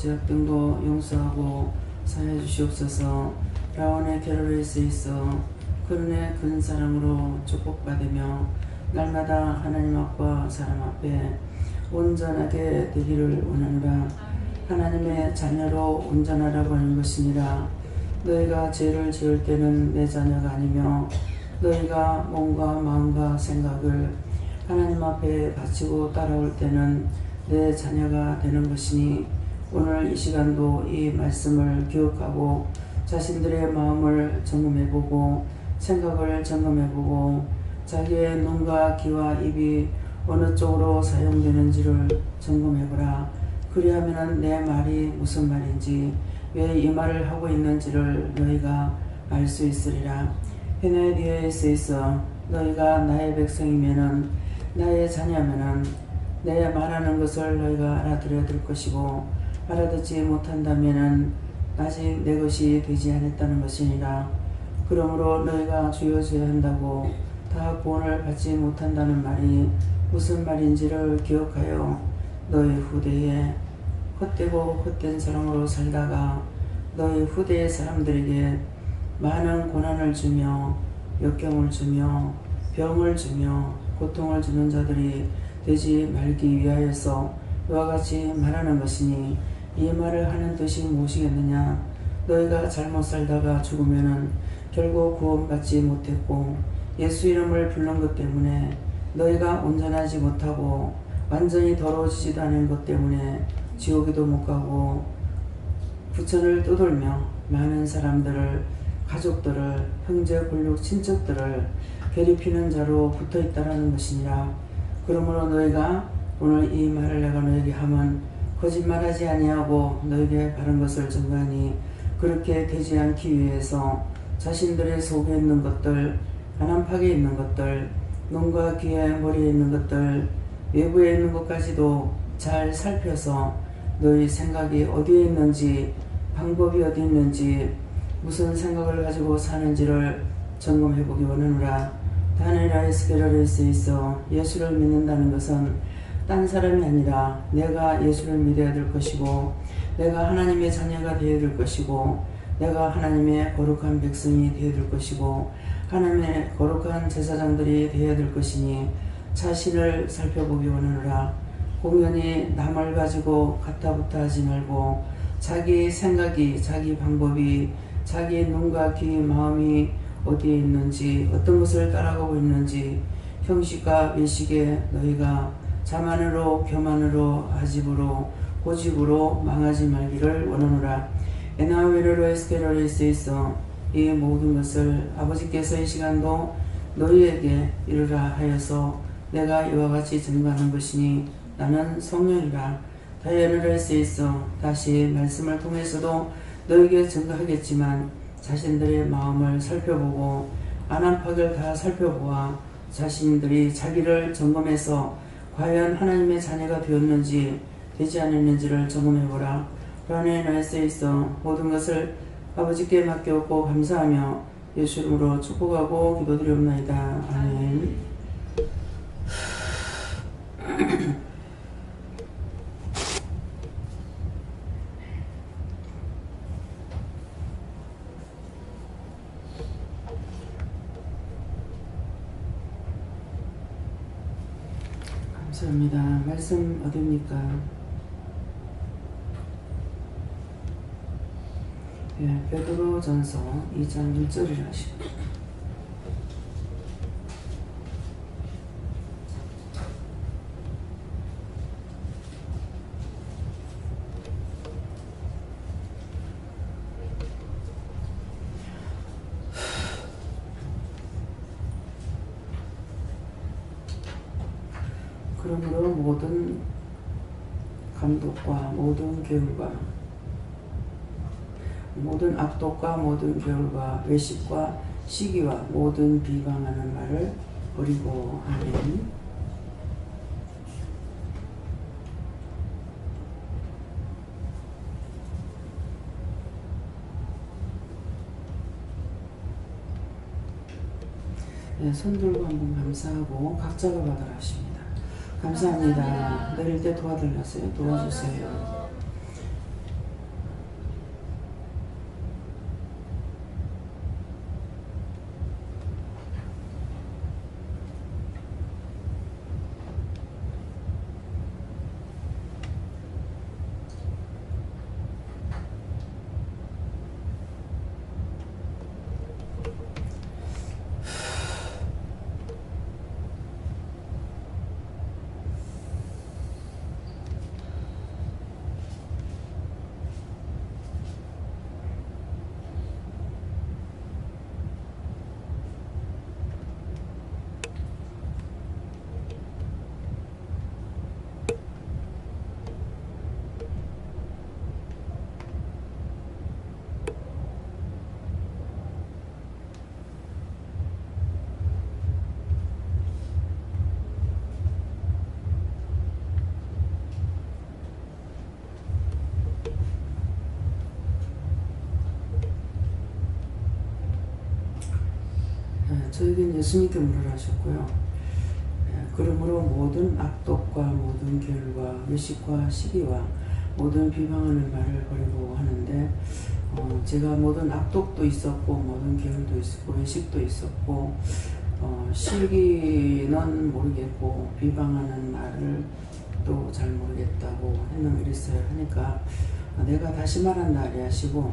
죄악 등도 용서하고 사하여 주시옵소서. 라온의 캐롤리스에 있어 그분의 큰 사랑으로 축복받으며 날마다 하나님 앞과 사람 앞에 온전하게 되기를 원하노라. 하나님의 자녀로 온전하라고 하는 것이니라. 너희가 죄를 지을 때는 내 자녀가 아니며 너희가 몸과 마음과 생각을 하나님 앞에 바치고 따라올 때는 내 자녀가 되는 것이니, 오늘 이 시간도 이 말씀을 기억하고 자신들의 마음을 점검해보고 생각을 점검해보고 자기의 눈과 귀와 입이 어느 쪽으로 사용되는지를 점검해보라. 그리하면 내 말이 무슨 말인지, 왜 이 말을 하고 있는지를 너희가 알 수 있으리라. 헤네디에스 있어 너희가 나의 백성이면은, 나의 자녀면은 내 말하는 것을 너희가 알아들어야 될 것이고, 알아듣지 못한다면은 아직 내 것이 되지 않았다는 것이니라. 그러므로 너희가 주여져야 한다고 다 구원을 받지 못한다는 말이 무슨 말인지를 기억하여 너희 후대에 헛되고 헛된 사람으로 살다가 너희 후대의 사람들에게 많은 고난을 주며 역경을 주며 병을 주며 고통을 주는 자들이 되지 말기 위하여서 이와 같이 말하는 것이니, 이 말을 하는 뜻이 무엇이겠느냐? 너희가 잘못 살다가 죽으면은 결국 구원받지 못했고, 예수 이름을 부른 것 때문에 너희가 온전하지 못하고 완전히 더러워지지도 않은 것 때문에 지옥에도 못 가고 부천을 떠돌며 많은 사람들을, 가족들을, 형제 골육 친척들을 괴롭히는 자로 붙어있다라는 것이니라. 그러므로 너희가 오늘 이 말을 내가 너에게 하면 거짓말하지 아니하고 너에게 바른 것을 전가하니, 그렇게 되지 않기 위해서 자신들의 속에 있는 것들, 안암팍에 있는 것들, 눈과 귀에 머리에 있는 것들, 외부에 있는 것까지도 잘 살펴서 너희 생각이 어디에 있는지, 방법이 어디 있는지, 무슨 생각을 가지고 사는지를 점검해보기 원하노라. 다니엘라 에스케라레스에 있어 예수를 믿는다는 것은 딴 사람이 아니라 내가 예수를 믿어야 될 것이고, 내가 하나님의 자녀가 되어야 될 것이고, 내가 하나님의 거룩한 백성이 되어야 될 것이고, 하나님의 거룩한 제사장들이 되어야 될 것이니 자신을 살펴보기 원하노라. 공연히 남을 가지고 가타부타 하지 말고 자기 생각이, 자기 방법이, 자기 눈과 귀, 마음이 어디에 있는지, 어떤 것을 따라가고 있는지, 형식과 외식에 너희가 자만으로, 교만으로, 아집으로, 고집으로 망하지 말기를 원하노라. 에나웨르로 에스케로리스에 있어 이 모든 것을 아버지께서 이 시간도 너희에게 이르라 하여서 내가 이와 같이 증거하는 것이니, 나는 성령이라. 다이아누라스에 있어 다시 말씀을 통해서도 너에게 증거하겠지만, 자신들의 마음을 살펴보고 안암팍을 다 살펴보아 자신들이 자기를 점검해서 과연 하나님의 자녀가 되었는지 되지 않았는지를 점검해보라. 라네 나에스에 있어 모든 것을 아버지께 맡겼고 감사하며 예수 이름으로 축복하고 기도드리옵나이다. 아멘. 감사합니다. 말씀 어디입니까? 예, 베드로전서 2장 1절이라 하십니다. 그러므로 모든 감독과 모든 교훈과 모든 악독과 모든 교훈과 외식과 시기와 모든 비방하는 말을 버리고. 아멘. 네, 손 들고 한번 감사하고 각자가 받으라 하십니다. 감사합니다. 내릴 때 도와달라세요. 도와주세요. 저에겐 예수님께 물을 하셨고요. 그러므로 모든 악독과 모든 결과 외식과 시기와 모든 비방하는 말을 버리고 하는데 제가 모든 악독도 있었고 모든 계율도 있었고 외식도 있었고 시기는 모르겠고 비방하는 말을 또 잘 모르겠다고 했는 그랬어요. 하니까 내가 다시 말한다 하시고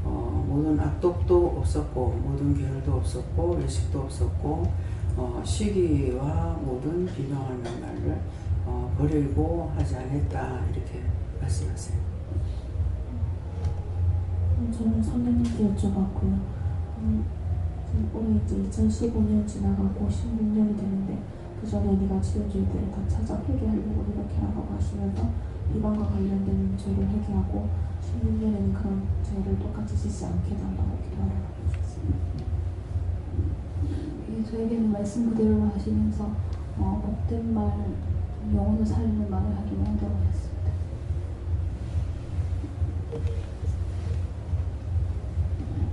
모든 악독도 없었고 모든 계율도 없었고 외식도 없었고 시기와 모든 비방하는 말을 버리고 하지 않았다 이렇게 말씀하세요. 저는 선생님께 여쭤봤고요. 올해 이제 2015년 지나가고 16년이 되는데 그 전에 네가 지은 죄들을 다 찾아 회개하려고 이렇게 하라고 하시면서 비방과 관련된 죄를 회개하고 16년에는 그런 죄를 똑같이 짓지 않게 달라고 기도하라고 하셨습니다. 저에게는 말씀 그대로 하시면서 못된 말, 영혼을 살리는 말을 하기 어려워 하셨습니다.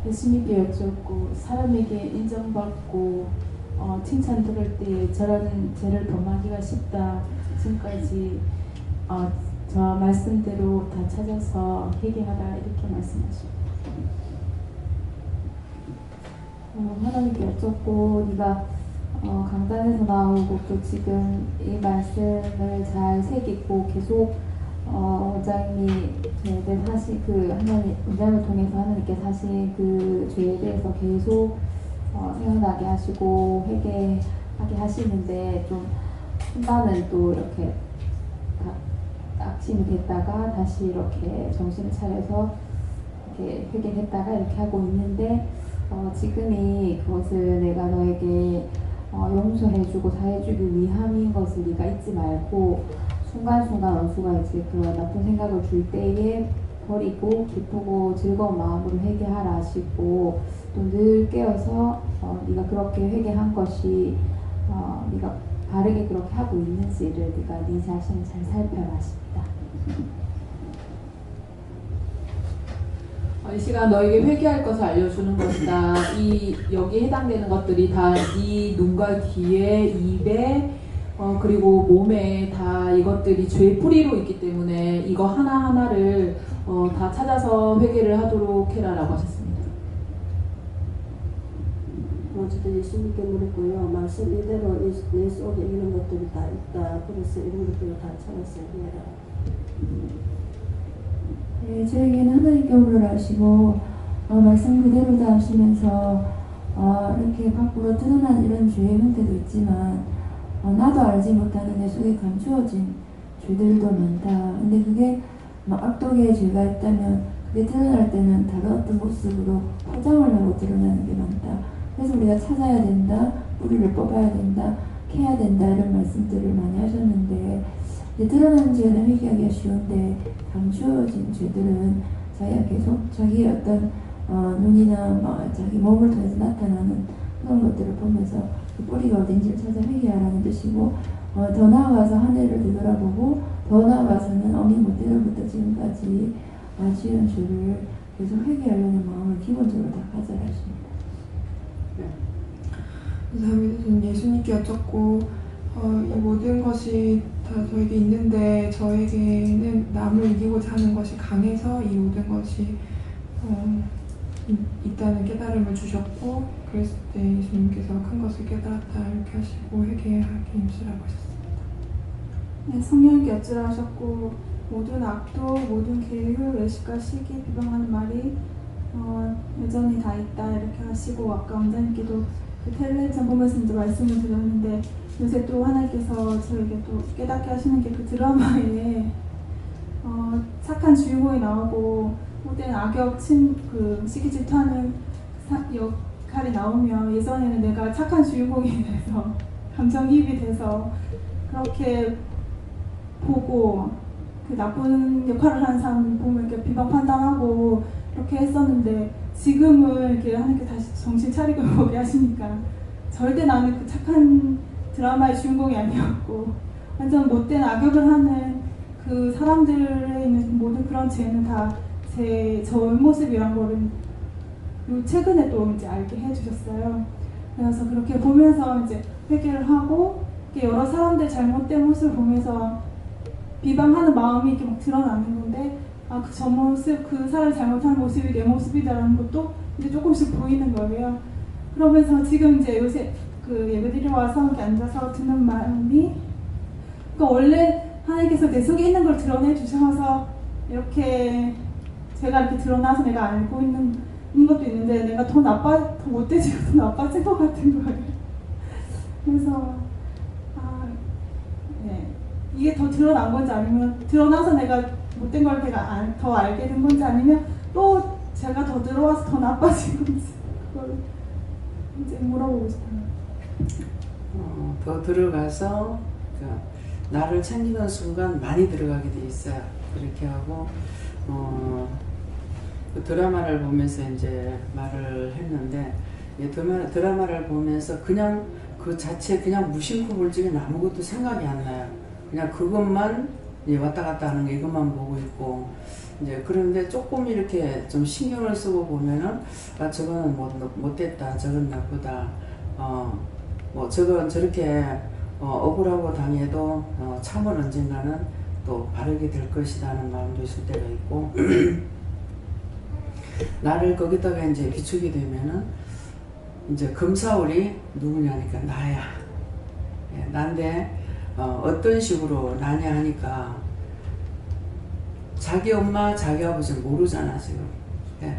예수님께 여쭙고 사람에게 인정받고 칭찬 들을 때 저라는 죄를 범하기가 쉽다. 지금까지 저 말씀대로 다 찾아서 회개하라 이렇게 말씀하십니다. 하나님께 여쭙고 네가 강단에서 나오고 또 지금 이 말씀을 잘 새기고 계속 원장님이 죄에 대해 사실 그 하나님 원장을 통해서 하나님께 사실 그 죄에 대해서 계속 생각나게 하시고 회개하게 하시는데 좀 한반은 또 이렇게 낙심이 됐다가 다시 이렇게 정신을 차려서 이렇게 회개했다가 이렇게 하고 있는데 지금이 그것을 내가 너에게 용서해주고 사해주기 위함인 것을 네가 잊지 말고 순간순간 원수가 이제 그런 나쁜 생각을 줄 때에 버리고 기쁘고 즐거운 마음으로 회개하라 하시고 또 늘 깨어서 네가 그렇게 회개한 것이 네가 바르게 그렇게 하고 있는지를 네가 네 자신을 잘 살펴라 하십니다. 이 시간 너에게 회개할 것을 알려주는 것이다. 여기에 해당되는 것들이 다 네 눈과 귀에 입에 그리고 몸에 다 이것들이 죄의 뿌리로 있기 때문에 이거 하나하나를 다 찾아서 회개를 하도록 해라라고 하셨습니다. 저도 예수님께 물었고요. 말씀 이대로 내 속에 이런 것들이 다 있다. 그래서 이런 것들을 다 찾아서 해라. 네, 저에게는 하나님께 물을 하시고 말씀 그대로 다 하시면서 이렇게 밖으로 드러난 이런 죄의 형태도 있지만 나도 알지 못하는 내 속에 감추어진 죄들도 많다. 근데 그게 악독의 죄가 있다면 그게 드러날 때는 다른 어떤 모습으로 화장을 하고 드러나는 게 많다. 그래서 우리가 찾아야 된다, 뿌리를 뽑아야 된다, 캐야 된다 이런 말씀들을 많이 하셨는데 드러나는 죄는 회개하기가 쉬운데 감추어진 죄들은 자기가 계속 자기의 어떤 눈이나 자기 몸을 통해서 나타나는 그런 것들을 보면서 그 뿌리가 어딘지를 찾아 회개하라는 뜻이고 더 나아가서 한 해를 되돌아보고 더 나아가서는 어미 모태로부터 지금까지 지은 죄를 계속 회개하려는 마음을 기본적으로 다 가져야 하십니다. 감사합니다. 저는 예수님께 여쭙고 이 모든 것이 다 저에게 있는데 저에게는 남을 이기고자 하는 것이 강해서 이 모든 것이 있다는 깨달음을 주셨고 그랬을 때 예수님께서 큰 것을 깨달았다 이렇게 하시고 회개하게 임시라고 하셨습니다. 네, 성령님께 여쭈라 하셨고 모든 악독, 모든 계율, 외식과 시기, 비방하는 말이 여전히 다 있다 이렇게 하시고 아까 원장님께도 그 텔레비전 보면서 이제 말씀을 드렸는데 요새 또 하나님께서 저에게 또 깨닫게 하시는 게 그 드라마에 착한 주인공이 나오고 모든 악역 그 시기 질투하는 역할이 나오면 예전에는 내가 착한 주인공이 돼서 감정이입이 돼서 그렇게 보고 그 나쁜 역할을 하는 사람 보면 이렇게 비방 판단하고 이렇게 했었는데 지금은 이렇게 하나님께 다시 정신 차리고 보게 하시니까 절대 나는 그 착한 드라마의 주인공이 아니었고 완전 못된 악역을 하는 그 사람들에 있는 모든 그런 죄는 다 제 모습이란 거를 최근에 또 이제 알게 해주셨어요. 그래서 그렇게 보면서 이제 회개를 하고 이렇게 여러 사람들 잘못된 모습을 보면서 비방하는 마음이 이렇게 막 드러나는 건데 아, 저 모습, 그 사람이 잘못한 모습이 내 모습이다라는 것도 이제 조금씩 보이는 거예요. 그러면서 지금 이제 요새 그 예배드리러 와서 이렇게 앉아서 듣는 마음이 그러니까 원래 하나님께서 내 속에 있는 걸 드러내 주셔서 이렇게 제가 이렇게 드러나서 내가 알고 있는 것도 있는데 내가 더 못되지고 더 나빠진 것 같은 거예요. 그래서 네. 이게 더 드러난 건지 아니면 드러나서 내가 못된 걸 내가 더 알게 된 건지 아니면 또 제가 더 들어와서 더 나빠진 건지 그걸 이제 물어보고 싶어요. 더 들어가서 나를 챙기는 순간 많이 들어가게 돼 있어요. 그렇게 하고 그 드라마를 보면서 이제 말을 했는데 드라마를 보면서 그냥 그 자체 그냥 무심코 볼 적엔 아무것도 생각이 안 나요. 그냥 그것만 이제 왔다 갔다 하는 거 이것만 보고 있고 이제 그런데 조금 이렇게 좀 신경을 쓰고 보면은 아 저거는 못됐다, 저건 나쁘다, 뭐 저건 저렇게 억울하고 당해도 참은 언젠가는 또 바르게 될 것이다 하는 마음도 있을 때가 있고 나를 거기다가 이제 비추게 되면은 이제 금사울이 누구냐니까 나야. 예, 난데 어떤 식으로 나냐 하니까 자기 엄마 자기 아버지는 모르잖아 지금. 예.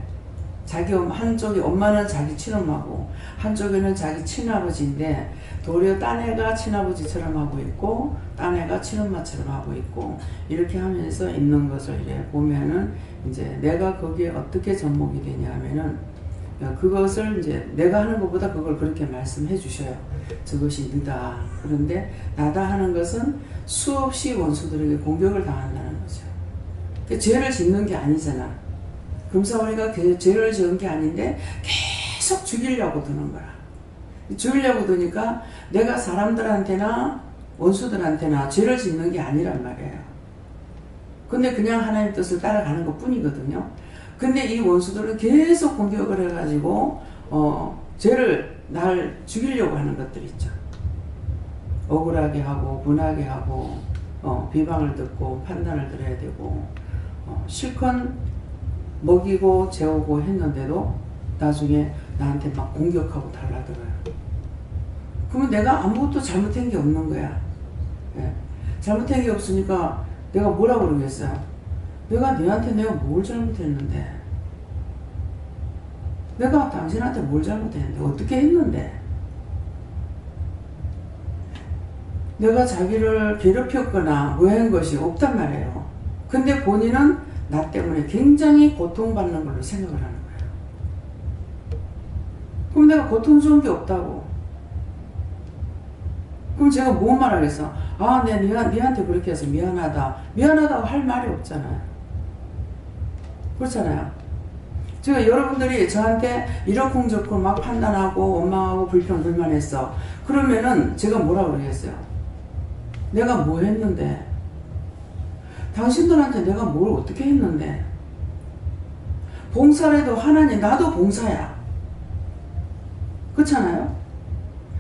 자기 한쪽이 엄마는 자기 친엄마고 한쪽에는 자기 친아버지인데 도리어 딴 애가 친아버지처럼 하고 있고 딴 애가 친엄마처럼 하고 있고 이렇게 하면서 있는 것을 이제 보면은 이제 내가 거기에 어떻게 접목이 되냐 하면은 그것을 이제 내가 하는 것보다 그걸 그렇게 말씀해 주셔요. 저것이 너다. 그런데 나다 하는 것은 수없이 원수들에게 공격을 당한다는 거죠. 죄를 짓는 게 아니잖아. 금사오리가 죄를 지은 게 아닌데 계속 죽이려고 드는 거라. 죽이려고 드니까 내가 사람들한테나 원수들한테나 죄를 짓는 게 아니란 말이에요. 근데 그냥 하나님 뜻을 따라가는 것 뿐이거든요. 근데 이 원수들은 계속 공격을 해가지고 날 죽이려고 하는 것들 있죠. 억울하게 하고 분하게 하고 비방을 듣고 판단을 들어야 되고 실컷 먹이고 재우고 했는데도 나중에 나한테 막 공격하고 달라들어요. 그러면 내가 아무것도 잘못한 게 없는 거야. 예. 잘못한 게 없으니까 내가 뭐라고 그러겠어요? 내가 뭘 잘못했는데? 내가 당신한테 뭘 잘못했는데? 어떻게 했는데? 내가 자기를 괴롭혔거나 뭐 한 것이 없단 말이에요. 근데 본인은 나 때문에 굉장히 고통받는 걸로 생각을 하는 거예요. 그럼 내가 고통 준 게 없다고. 그럼 제가 뭐 말하겠어? 아, 내가 니한테 그렇게 해서 미안하다. 미안하다고 할 말이 없잖아요. 그렇잖아요. 제가 여러분들이 저한테 이러쿵저쿵 막 판단하고 원망하고 불평불만했어. 그러면은 제가 뭐라고 그러겠어요? 내가 뭐 했는데? 당신들한테 내가 뭘 어떻게 했는데? 봉사라도 하나님, 나도 봉사야. 그렇잖아요?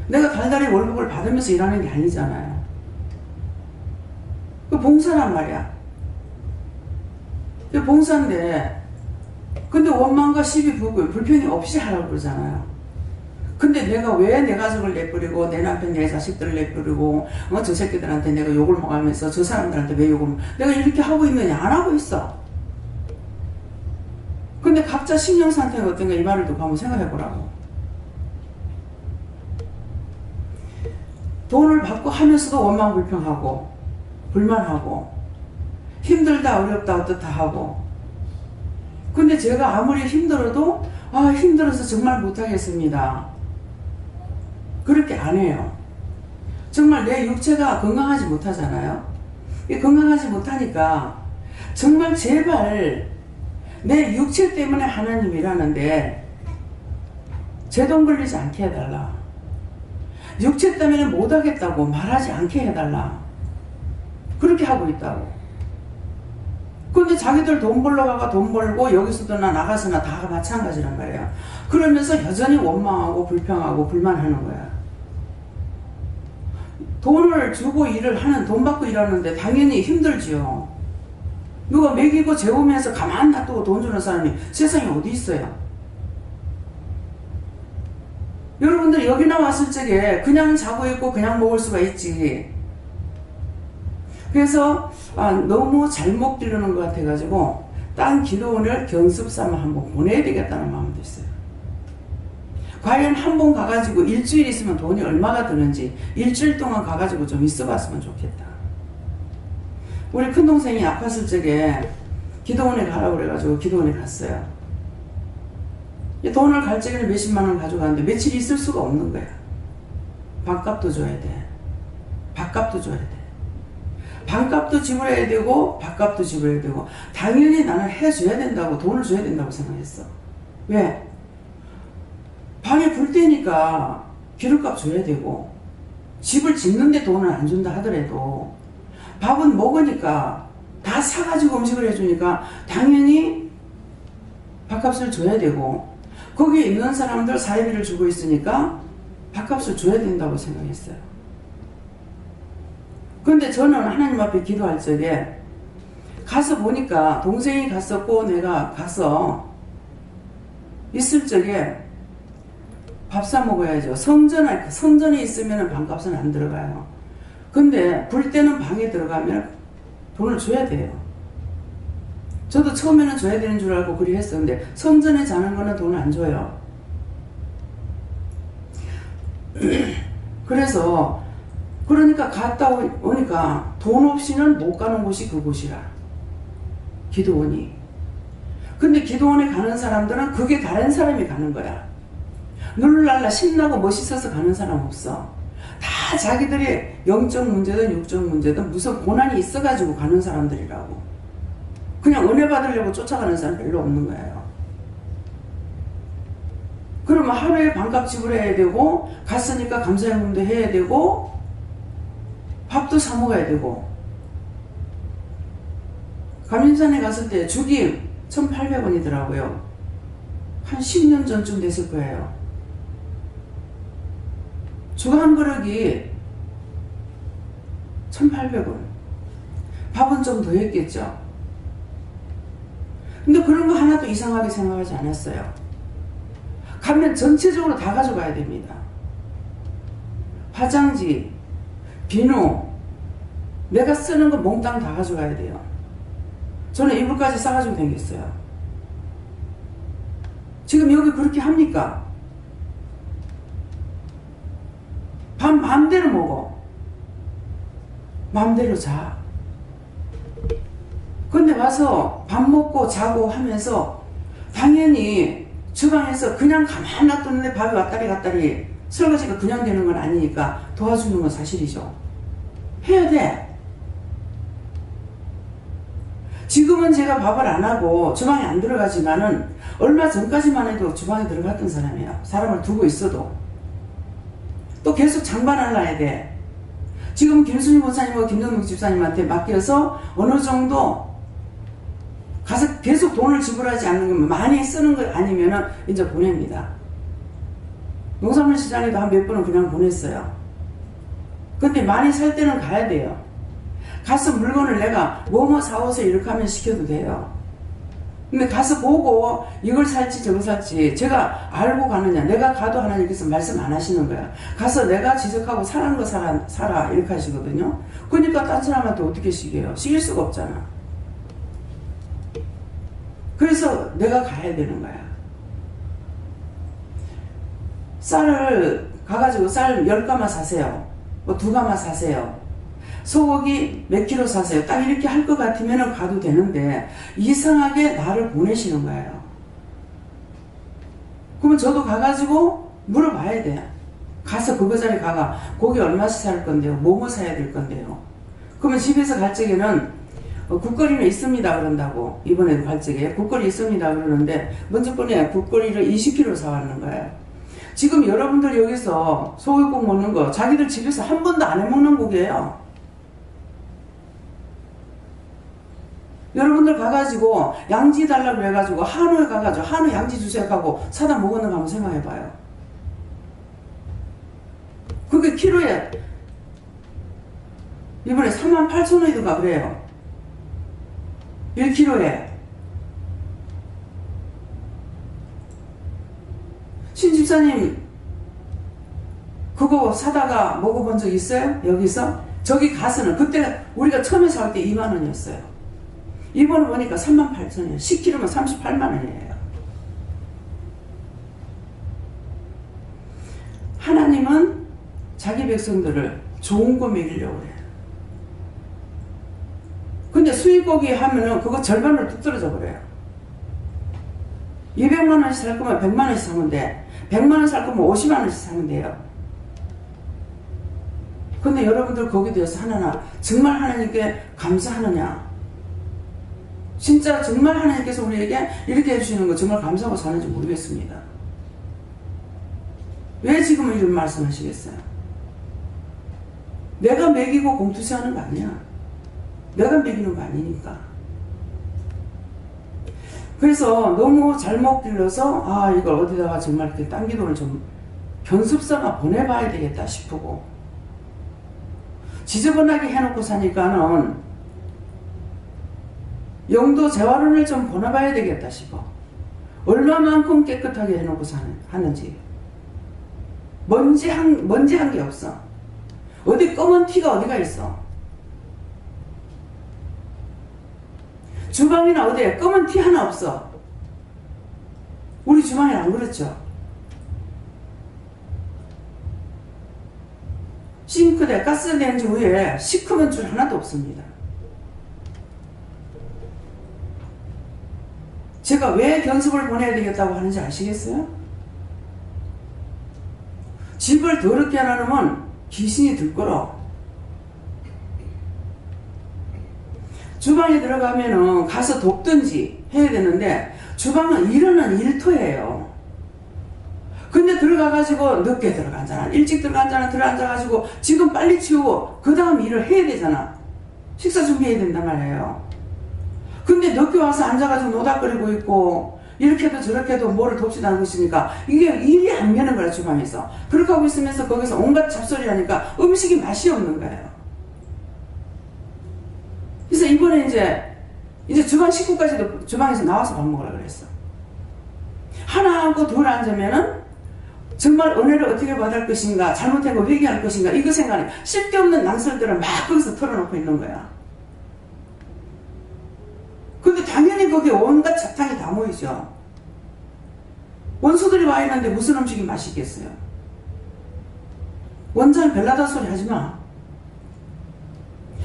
내가 달달이 월급을 받으면서 일하는 게 아니잖아요. 그 봉사란 말이야. 그 봉사인데, 근데 원망과 시비 불평이 없이 하라고 그러잖아요. 근데 내가 왜 내 가족을 내버리고 내 남편 내 자식들을 내버리고 저 새끼들한테 내가 욕을 먹으면서 저 사람들한테 왜 욕을 내가 이렇게 하고 있느냐? 안 하고 있어. 근데 각자 심령 상태가 어떤가 이 말을 듣고 한번 생각해 보라고. 돈을 받고 하면서도 원망 불평하고 불만하고 힘들다 어렵다 어떻다 하고 근데 제가 아무리 힘들어도 힘들어서 정말 못하겠습니다. 그렇게 안 해요. 정말 내 육체가 건강하지 못하잖아요. 건강하지 못하니까 정말 제발 내 육체 때문에 하나님 일하는데 제 돈 걸리지 않게 해달라. 육체 때문에 못하겠다고 말하지 않게 해달라. 그렇게 하고 있다고. 근데 자기들 돈 벌러 가가 돈 벌고 여기서도나 나가서나 다 마찬가지란 말이야. 그러면서 여전히 원망하고 불평하고 불만하는 거야. 돈을 주고 일을 하는, 돈 받고 일하는데 당연히 힘들지요. 누가 먹이고 재우면서 가만 놔두고 돈 주는 사람이 세상에 어디 있어요? 여러분들 여기나 왔을 적에 그냥 자고 있고 그냥 먹을 수가 있지. 그래서 너무 잘못 기르는 것 같아가지고 딴 기도원을 경습 삼아 한번 보내야 되겠다는 마음도 있어요. 과연 한 번 가가지고 일주일 있으면 돈이 얼마가 드는지 일주일 동안 가가지고 좀 있어봤으면 좋겠다. 우리 큰동생이 아팠을 적에 기도원에 가라고 그래가지고 기도원에 갔어요. 돈을 갈 적에는 몇십만 원 가져가는데 며칠 있을 수가 없는 거야. 밥값도 줘야 돼. 밥값도 줘야 돼. 밥값도 지불해야 되고 밥값도 지불해야 되고 당연히 나는 해줘야 된다고, 돈을 줘야 된다고 생각했어. 왜? 방에 불 때니까 기름값 줘야 되고 집을 짓는데 돈을 안 준다 하더라도 밥은 먹으니까 다 사가지고 음식을 해주니까 당연히 밥값을 줘야 되고 거기에 있는 사람들 사회비를 주고 있으니까 밥값을 줘야 된다고 생각했어요. 그런데 저는 하나님 앞에 기도할 적에 가서 보니까 동생이 갔었고 내가 가서 있을 적에 밥 사 먹어야죠. 성전에 있으면 방값은 안 들어가요. 근데 불 때는 방에 들어가면 돈을 줘야 돼요. 저도 처음에는 줘야 되는 줄 알고 그리 했었는데 성전에 자는 거는 돈을 안 줘요. 그래서 그러니까 갔다 오니까 돈 없이는 못 가는 곳이 그곳이라. 기도원이. 근데 기도원에 가는 사람들은 그게 다른 사람이 가는 거야. 룰랄라 신나고 멋있어서 가는 사람 없어. 다 자기들이 영적 문제든 육적 문제든 무슨 고난이 있어가지고 가는 사람들이라고. 그냥 은혜 받으려고 쫓아가는 사람 별로 없는 거예요. 그러면 하루에 반값 지불해야 되고 갔으니까 감사연금도 해야 되고 밥도 사 먹어야 되고. 감인산에 갔을 때 죽이 1,800원이더라고요. 한 10년 전쯤 됐을 거예요. 죽 한 그릇이 1,800원. 밥은 좀 더 했겠죠. 근데 그런 거 하나도 이상하게 생각하지 않았어요. 가면 전체적으로 다 가져가야 됩니다. 화장지, 비누, 내가 쓰는 거 몽땅 다 가져가야 돼요. 저는 이불까지 싸가지고 다녔어요. 지금 여기 그렇게 합니까? 밥 마음대로 먹어. 마음대로 자. 근데 와서 밥 먹고 자고 하면서 당연히 주방에서 그냥 가만 놔뒀는데 밥이 왔다리 갔다리 설거지가 그냥 되는 건 아니니까 도와주는 건 사실이죠. 해야 돼. 지금은 제가 밥을 안 하고 주방에 안 들어가지만은 얼마 전까지만 해도 주방에 들어갔던 사람이에요. 사람을 두고 있어도. 또 계속 장반을 놔야 돼. 지금 김순희 목사님과 김정국 집사님한테 맡겨서 어느 정도 가서 계속 돈을 지불하지 않는 건 많이 쓰는 거 아니면은 이제 보냅니다. 농산물 시장에도 한 몇 번은 그냥 보냈어요. 근데 많이 살 때는 가야 돼요. 가서 물건을 내가 뭐뭐 사오세요 이렇게 하면 시켜도 돼요. 근데 가서 보고 이걸 살지 저걸 살지 제가 알고 가느냐. 내가 가도 하나님께서 말씀 안 하시는 거야. 가서 내가 지적하고 사는 거 사라 이렇게 하시거든요. 그러니까 딴 사람한테 어떻게 시켜요. 시킬 수가 없잖아. 그래서 내가 가야 되는 거야. 쌀을 가가지고 쌀 10가마 사세요. 뭐 2가마 사세요. 소고기 몇 킬로 사세요. 딱 이렇게 할 것 같으면 가도 되는데 이상하게 나를 보내시는 거예요. 그러면 저도 가가지고 물어봐야 돼요. 가서 그거 자리 가가 고기 얼마씩 살 건데요. 뭐뭐 사야 될 건데요. 그러면 집에서 갈 적에는 국거리는 있습니다 그런다고. 이번에도 갈 적에 국거리 있습니다 그러는데 먼저 번에 국거리를 20kg 사왔는 거예요. 지금 여러분들 여기서 소고기국 먹는 거 자기들 집에서 한 번도 안 해먹는 국이에요. 여러분들 가가지고 양지 달라고 해가지고 한우에 가가지고 한우 양지 주세요 하고 사다 먹었는가 한번 생각해봐요. 그게 키로에 이번에 38,000원이던가 그래요. 1kg에. 신 집사님 그거 사다가 먹어본 적 있어요? 여기서? 저기 가서는 그때 우리가 처음에 살 때 2만원이었어요. 이번에 보니까 38,000원이에요. 10kg면 38만원이에요. 하나님은 자기 백성들을 좋은 거 먹이려고 그래요. 근데 수입고기 하면은 그거 절반으로 뚝 떨어져 버려요. 200만원씩 살 거면 100만원씩 사면 돼. 100만원 살 거면 50만원씩 사면 돼요. 근데 여러분들 거기에 대해서 하나나 정말 하나님께 감사하느냐? 진짜 정말 하나님께서 우리에게 이렇게 해주시는 거 정말 감사하고 사는지 모르겠습니다. 왜 지금은 이런 말씀 하시겠어요? 내가 먹이고 공투시하는 거 아니야. 내가 먹이는 거 아니니까. 그래서 너무 잘못 길러서 아 이걸 어디다가 정말 이렇게 딴 기도를 좀 견습삼아 보내봐야 되겠다 싶고 지저분하게 해놓고 사니까는 영도 재활원을 좀 보내봐야 되겠다 싶어. 얼마만큼 깨끗하게 해놓고 하는지. 먼지 한 게 없어. 어디 검은 티가 어디가 있어. 주방이나 어디에 검은 티 하나 없어. 우리 주방이 안 그렇죠. 싱크대, 가스레인지 위에 시커먼 줄 하나도 없습니다. 제가 왜 견습을 보내야 되겠다고 하는지 아시겠어요? 집을 더럽게 해놓으면 귀신이 들끓어. 주방에 들어가면은 가서 돕든지 해야 되는데 주방은 일어나는 일터예요. 근데 들어가가지고 늦게 들어가잖아. 일찍 들어가잖아. 들어앉아가지고 지금 빨리 치우고 그 다음 일을 해야 되잖아. 식사 준비해야 된단 말이에요. 근데 늦게 와서 앉아가지고 노닥거리고 있고 이렇게도 저렇게도 뭐를 돕지도 않고 있으니까 이게 일이 안 되는 거야 주방에서. 그렇게 하고 있으면서 거기서 온갖 잡소리 하니까 음식이 맛이 없는 거예요. 그래서 이번에 이제 주방 식구까지도 주방에서 나와서 밥 먹으라 그랬어. 하나 하고 둘 앉으면은 정말 은혜를 어떻게 받을 것인가, 잘못한 거 회개할 것인가, 이거 생각해. 쓸데없는 낭설들을 막 거기서 털어놓고 있는 거야. 근데 당연히 거기에 온갖 잡탕이 다 모이죠. 원수들이 와 있는데 무슨 음식이 맛있겠어요? 원장 별나다 소리 하지 마.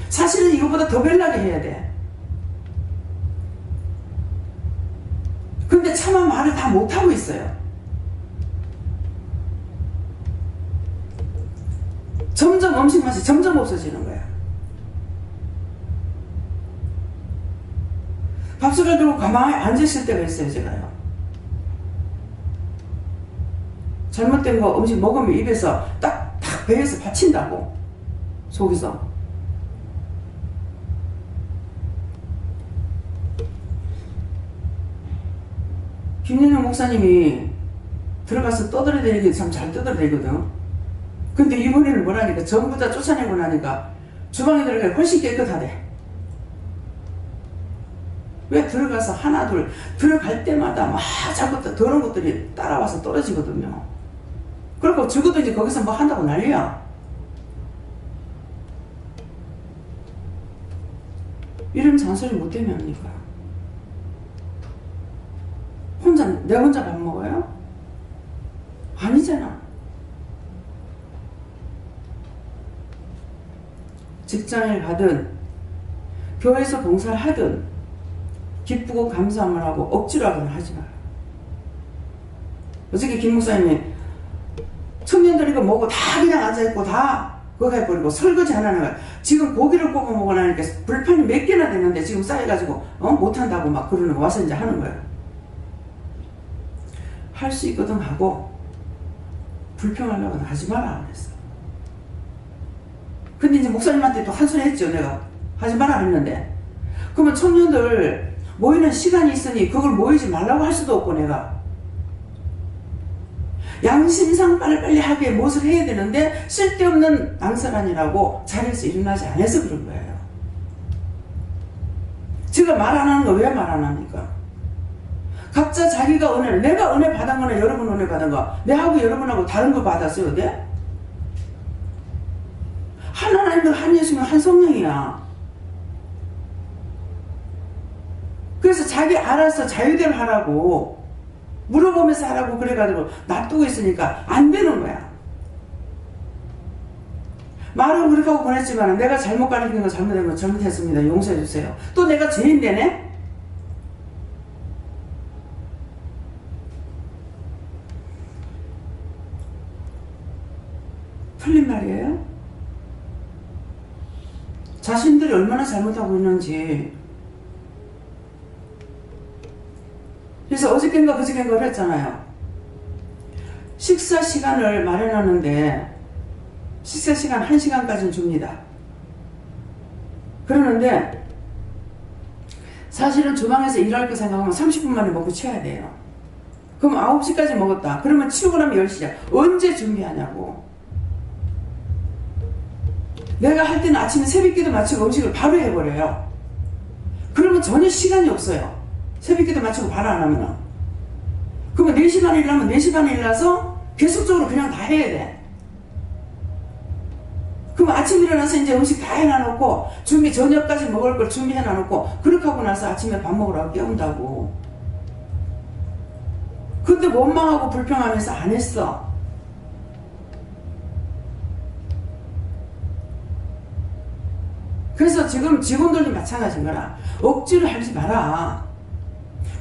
사실은 이거보다 더 별나게 해야 돼. 근데 차마 말을 다 못하고 있어요. 점점 음식 맛이 점점 없어지는 거야. 밥솥을 들고 가만히 앉으실 때가 있어요, 제가요. 잘못된 거 음식 먹으면 입에서 딱 배에서 받친다고. 속에서. 김연영 목사님이 들어가서 떠들어대기 참 잘 떠들어대거든. 근데 이번에는 뭐라니까 전부 다 쫓아내고 나니까 주방에 들어가니 훨씬 깨끗하대. 왜 들어가서 하나 둘 들어갈 때마다 막 자꾸 더러운 것들이 따라와서 떨어지거든요. 그리고 적어도 이제 거기서 뭐 한다고 난리야. 이런 잔소리 못 되면 합니까? 내 혼자 밥 먹어요? 아니잖아. 직장을 가든 교회에서 봉사를 하든 기쁘고 감사함을 하고 억지로 하거나 하지 마라. 어저께 김 목사님이 청년들이 이거 먹고 다 그냥 앉아있고 다 그거 해버리고 설거지 하나는 지금 고기를 구워 먹으라니까 불판이 몇 개나 되는데 지금 쌓여가지고 못한다고 막 그러는 거 와서 이제 하는 거야. 할 수 있거든 하고 불평하려고는 하지 마라 그랬어. 근데 이제 목사님한테 또 한 소리 했죠. 내가 하지 마라 그랬는데 그러면 청년들 모이는 시간이 있으니 그걸 모이지 말라고 할 수도 없고 내가 양심상 빨리빨리 하게 무엇을 해야 되는데 쓸데없는 낭설하니라고 자리에서 일어나지 않아서 그런 거예요. 제가 말 안 하는 거 왜 말 안 합니까? 각자 자기가 은혜를, 내가 은혜 받은 거나 여러분 은혜 받은 거, 내하고 여러분하고 다른 거 받았어요, 네? 한 하나님과 한 예수님 한 성령이야. 그래서 자기 알아서 자유대로 하라고 물어보면서 하라고 그래가지고 놔두고 있으니까 안 되는 거야. 말은 그렇게 하고 보냈지만 내가 잘못 가르친 거 잘못된 거 잘못했습니다. 용서해 주세요. 또 내가 죄인 되네? 틀린 말이에요? 자신들이 얼마나 잘못하고 있는지. 그래서 어저께인가 그저께인가 그랬잖아요. 식사 시간을 마련하는데 식사 시간 1시간까지는 줍니다. 그러는데 사실은 주방에서 일할 거 생각하면 30분 만에 먹고 치워야 돼요. 그럼 9시까지 먹었다. 그러면 치우고 나면 10시야. 언제 준비하냐고. 내가 할 때는 아침에 새벽기도 마치고 음식을 바로 해버려요. 그러면 전혀 시간이 없어요. 새벽기도 마치고 바로 안 하면은. 그러면 4시 반에 일하면 4시 반에 일어나서 계속적으로 그냥 다 해야 돼. 그럼 아침 일어나서 이제 음식 다 해놔놓고 저녁까지 먹을 걸 준비해놔놓고 그렇게 하고 나서 아침에 밥 먹으라고 깨운다고. 근데 원망하고 불평하면서 안 했어. 그래서 지금 직원들도 마찬가지인 거라. 억지로 하지 마라.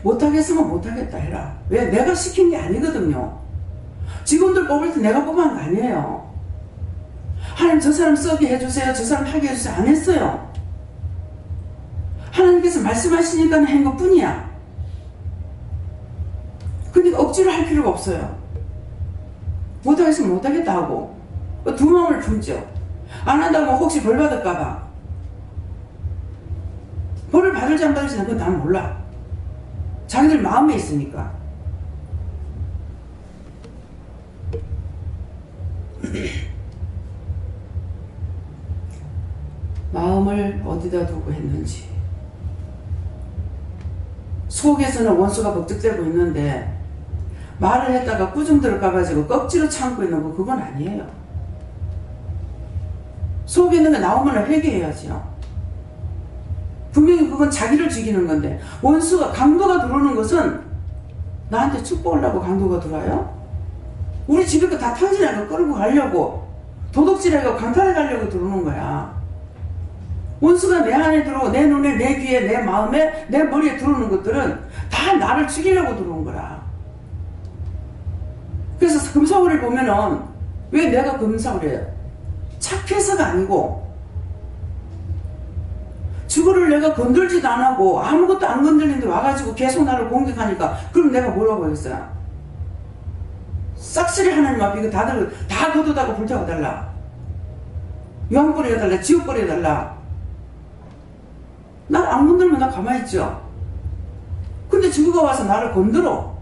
못하겠으면 못하겠다 해라. 왜? 내가 시킨 게 아니거든요. 직원들 뽑을 때 내가 뽑은 거 아니에요. 하나님 저 사람 써게 해주세요. 저 사람 하게 해주세요. 안 했어요. 하나님께서 말씀하시니까 한 것 뿐이야. 그러니까 억지로 할 필요가 없어요. 못하겠으면 못하겠다 하고 두 마음을 품죠. 안 한다고 혹시 벌 받을까봐. 벌을 받을지 안 받을지는 그건 난 몰라. 자기들 마음에 있으니까. 마음을 어디다 두고 했는지. 속에서는 원수가 복직되고 있는데 말을 했다가 꾸중 들어가가지고 꺽지로 참고 있는 거 그건 아니에요. 속에 있는 게 나오면 회개해야지요. 분명히 그건 자기를 죽이는 건데 원수가 강도가 들어오는 것은 나한테 축복을 하고 강도가 들어와요? 우리 집에 거 다 탕진하고 끌고 가려고 도둑질하고 강탈해 가려고 들어오는 거야. 원수가 내 안에 들어오고 내 눈에 내 귀에 내 마음에 내 머리에 들어오는 것들은 다 나를 죽이려고 들어온 거라. 그래서 금사울을 보면은 왜 내가 금사울이에요? 착해서가 아니고 주거를 내가 건들지도 안 하고 아무것도 안 건들리는데 와가지고 계속 나를 공격하니까 그럼 내가 뭐라고 하겠어요? 싹쓸이 하나님 앞에 이거 다들 다 거두다가 불태워달라. 유황버려달라. 지옥버려달라. 날 안 건들면 나 가만히 있죠. 근데 주거가 와서 나를 건들어.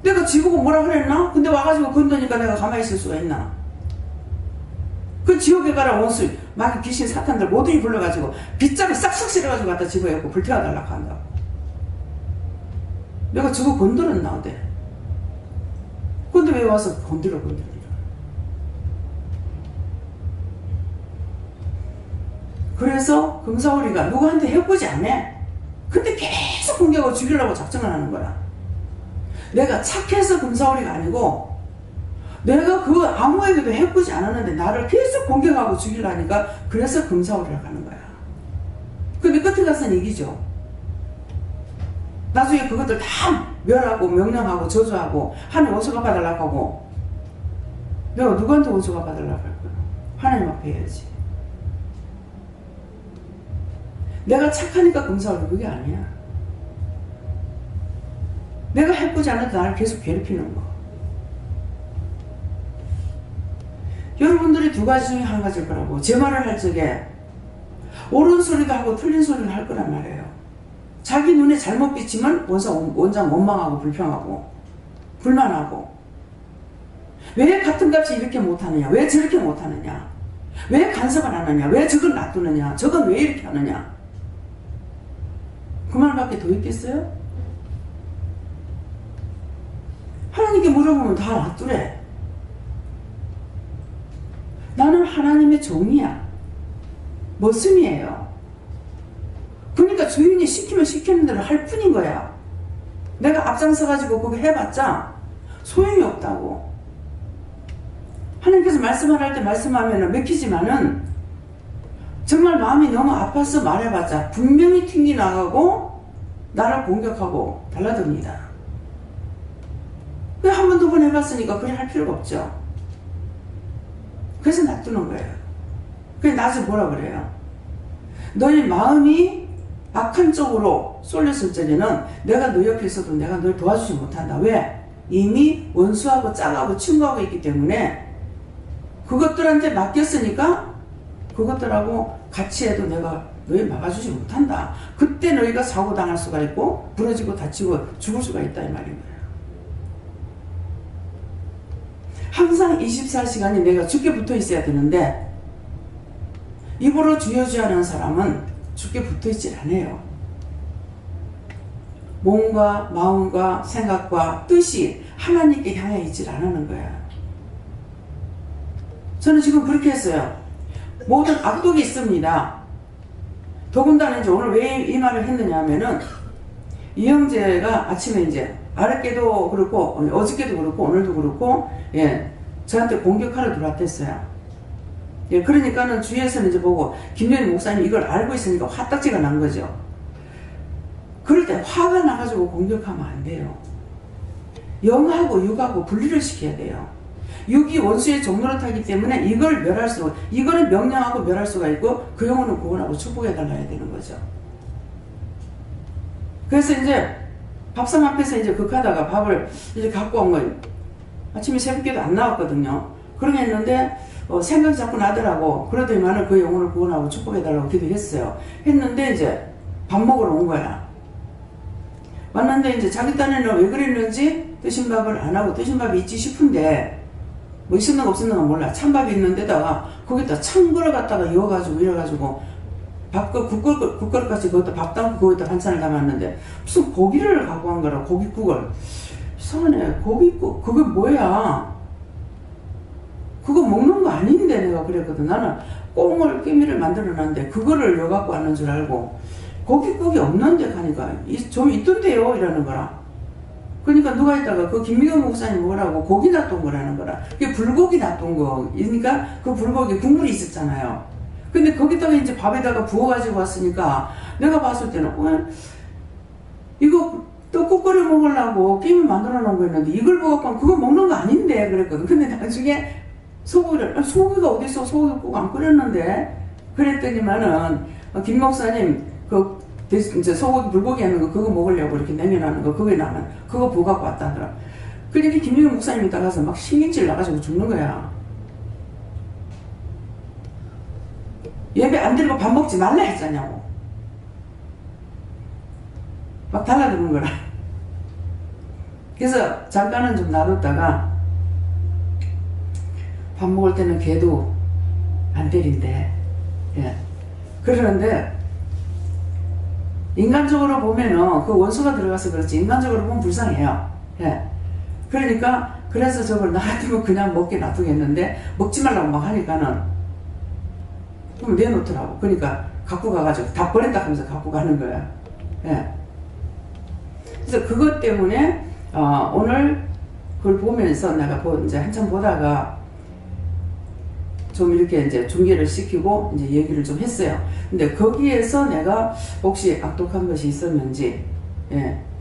내가 지구가 뭐라 그랬나? 근데 와가지고 건드니까 내가 가만히 있을 수가 있나? 그 지옥에 가라 원수 막 귀신 사탄들 모두이 불러가지고 빗장을 싹싹 실어가지고 갖다 집어였고 불태워달라고 한다. 내가 저거 건드렸나 어때? 근데 왜 와서 건드려. 그래서 금사오리가 누구한테 해보지 않아. 근데 계속 공격하고 죽이려고 작정을 하는 거야. 내가 착해서 금사오리가 아니고 내가 그거 아무에게도 해보지 않았는데 나를 계속 공격하고 죽이려니까 그래서 금사오리라고 하는 거야. 근데 끝에 가서는 이기죠. 나중에 그것들 다 멸하고 명령하고 저주하고 하나님 원수 갚아달라고 하고 내가 누구한테 원수 갚아달라고 할 거야? 하나님 앞에 해야지. 내가 착하니까 금사오리 그게 아니야. 내가 해보지 않아도 나를 계속 괴롭히는 거. 여러분들이 두 가지 중에 한 가지일 거라고. 제 말을 할 적에 옳은 소리도 하고 틀린 소리를 할 거란 말이에요. 자기 눈에 잘못 비치면 원장 원망하고 불평하고 불만하고 왜 같은 값이 이렇게 못하느냐, 왜 저렇게 못하느냐, 왜 간섭을 하느냐, 왜 저걸 놔두느냐, 저건 왜 이렇게 하느냐. 그 말밖에 더 있겠어요? 하나님께 물어보면 다 놔두래. 나는 하나님의 종이야. 머슴이에요. 그러니까 주인이 시키면 시키는 대로 할 뿐인 거야. 내가 앞장서가지고 그거 해봤자 소용이 없다고. 하나님께서 말씀할 때 말씀하면 맥히지만은 정말 마음이 너무 아파서 말해봤자 분명히 튕기 나가고 나를 공격하고 달라듭니다. 한 번, 두 번 해봤으니까 그래 할 필요가 없죠. 그래서 놔두는 거예요. 그래서 나중에 뭐라 그래요? 너의 마음이 악한 쪽으로 쏠렸을 적에는 내가 너 옆에 있어도 내가 널 도와주지 못한다. 왜? 이미 원수하고 짝하고 친구하고 있기 때문에 그것들한테 맡겼으니까 그것들하고 같이 해도 내가 너희 막아주지 못한다. 그때 너희가 사고 당할 수가 있고 부러지고 다치고 죽을 수가 있다 이 말인 거예요. 항상 24시간이 내가 죽게 붙어 있어야 되는데 입으로 주여주하는 사람은 죽게 붙어 있질 않아요. 몸과 마음과 생각과 뜻이 하나님께 향해 있질 않는 거야. 저는 지금 그렇게 했어요. 모든 악독이 있습니다. 더군다나 이제 오늘 왜 이 말을 했느냐 하면은 이 형제가 아침에 이제 어저께도 그렇고 어저께도 그렇고 오늘도 그렇고 저한테 공격하러 들어왔댔어요. 그러니까는 주위에서는 이제 보고 김연희 목사님 이걸 알고 있으니까 화딱지가 난 거죠. 그럴 때 화가 나가지고 공격하면 안 돼요. 영하고 육하고 분리를 시켜야 돼요. 육이 원수의 종로를 타기 때문에 이걸 멸할 수, 이거는 명령하고 멸할 수가 있고 그 영혼은 구원하고 축복해달라야 되는 거죠. 그래서 이제 밥상 앞에서 이제 극하다가 밥을 이제 갖고 온 거예요. 아침에 새벽기도 안 나왔거든요. 그러게 했는데 생각이 자꾸 나더라고. 그러더니만은 그 영혼을 구원하고 축복해달라고 기도했어요. 했는데 이제 밥 먹으러 온 거야. 왔는데 이제 자기 딴에는 왜 그랬는지 뜨신 밥을 안 하고 뜨신 밥이 있지 싶은데 뭐 있었는가 없었는가 몰라. 찬밥이 있는 데다가 거기다 찬 거를 갖다가 이어가지고 이래가지고 밥그 국그릇까지 그것도 밥 담고 거기다 반찬을 담았는데 무슨 고기를 갖고 간 거라. 고깃국을. 이상하네. 고깃국 그게 뭐야. 그거 먹는 거 아닌데 내가 그랬거든. 나는 꽁을 끼미를 만들어놨는데 그거를 여 갖고 왔는 줄 알고 고깃국이 없는데 가니까 좀 있던데요 이러는 거라. 그러니까 누가 있다가 그 김미경 목사님 뭐라고 고기 놔둔 거라는 거라. 그게 불고기 놔둔 거. 그러니까 그 불고기 국물이 있었잖아요. 근데 거기다가 이제 밥에다가 부어가지고 왔으니까 내가 봤을 때는 이거 떡국 끓여 먹으려고 끼미 만들어 놓은 거였는데 이걸 먹었건 그거 먹는 거 아닌데 그랬거든. 근데 나중에 소고기가 어딨어. 소고기국 안 끓였는데 그랬더니만은 김 목사님 이제 소고기 불고기 하는 거 그거 먹으려고 이렇게 내려놓는 거 그거에 나면 그거 부어 갖고 왔다더라. 그러니까 김유경 목사님이 따라서 막 신경질 나가지고 죽는 거야. 예배 안 드리고 밥 먹지 말라 했잖냐고. 막 달라드는 거라. 그래서 잠깐은 좀 놔뒀다가 밥 먹을 때는 걔도 안 때린대. 그러는데 인간적으로 보면은 그 원수가 들어가서 그렇지 인간적으로 보면 불쌍해요. 그러니까 그래서 저걸 나 같으면 그냥 먹게 놔두겠는데 먹지 말라고 막 하니까는 그럼 내놓더라고. 그러니까 갖고 가가지고 다 버린다 하면서 갖고 가는 거야. 그래서 그것 때문에 오늘 그걸 보면서 내가 이제 한참 보다가 좀 이렇게 이제 중계를 시키고 이제 얘기를 좀 했어요. 근데 거기에서 내가 혹시 악독한 것이 있었는지,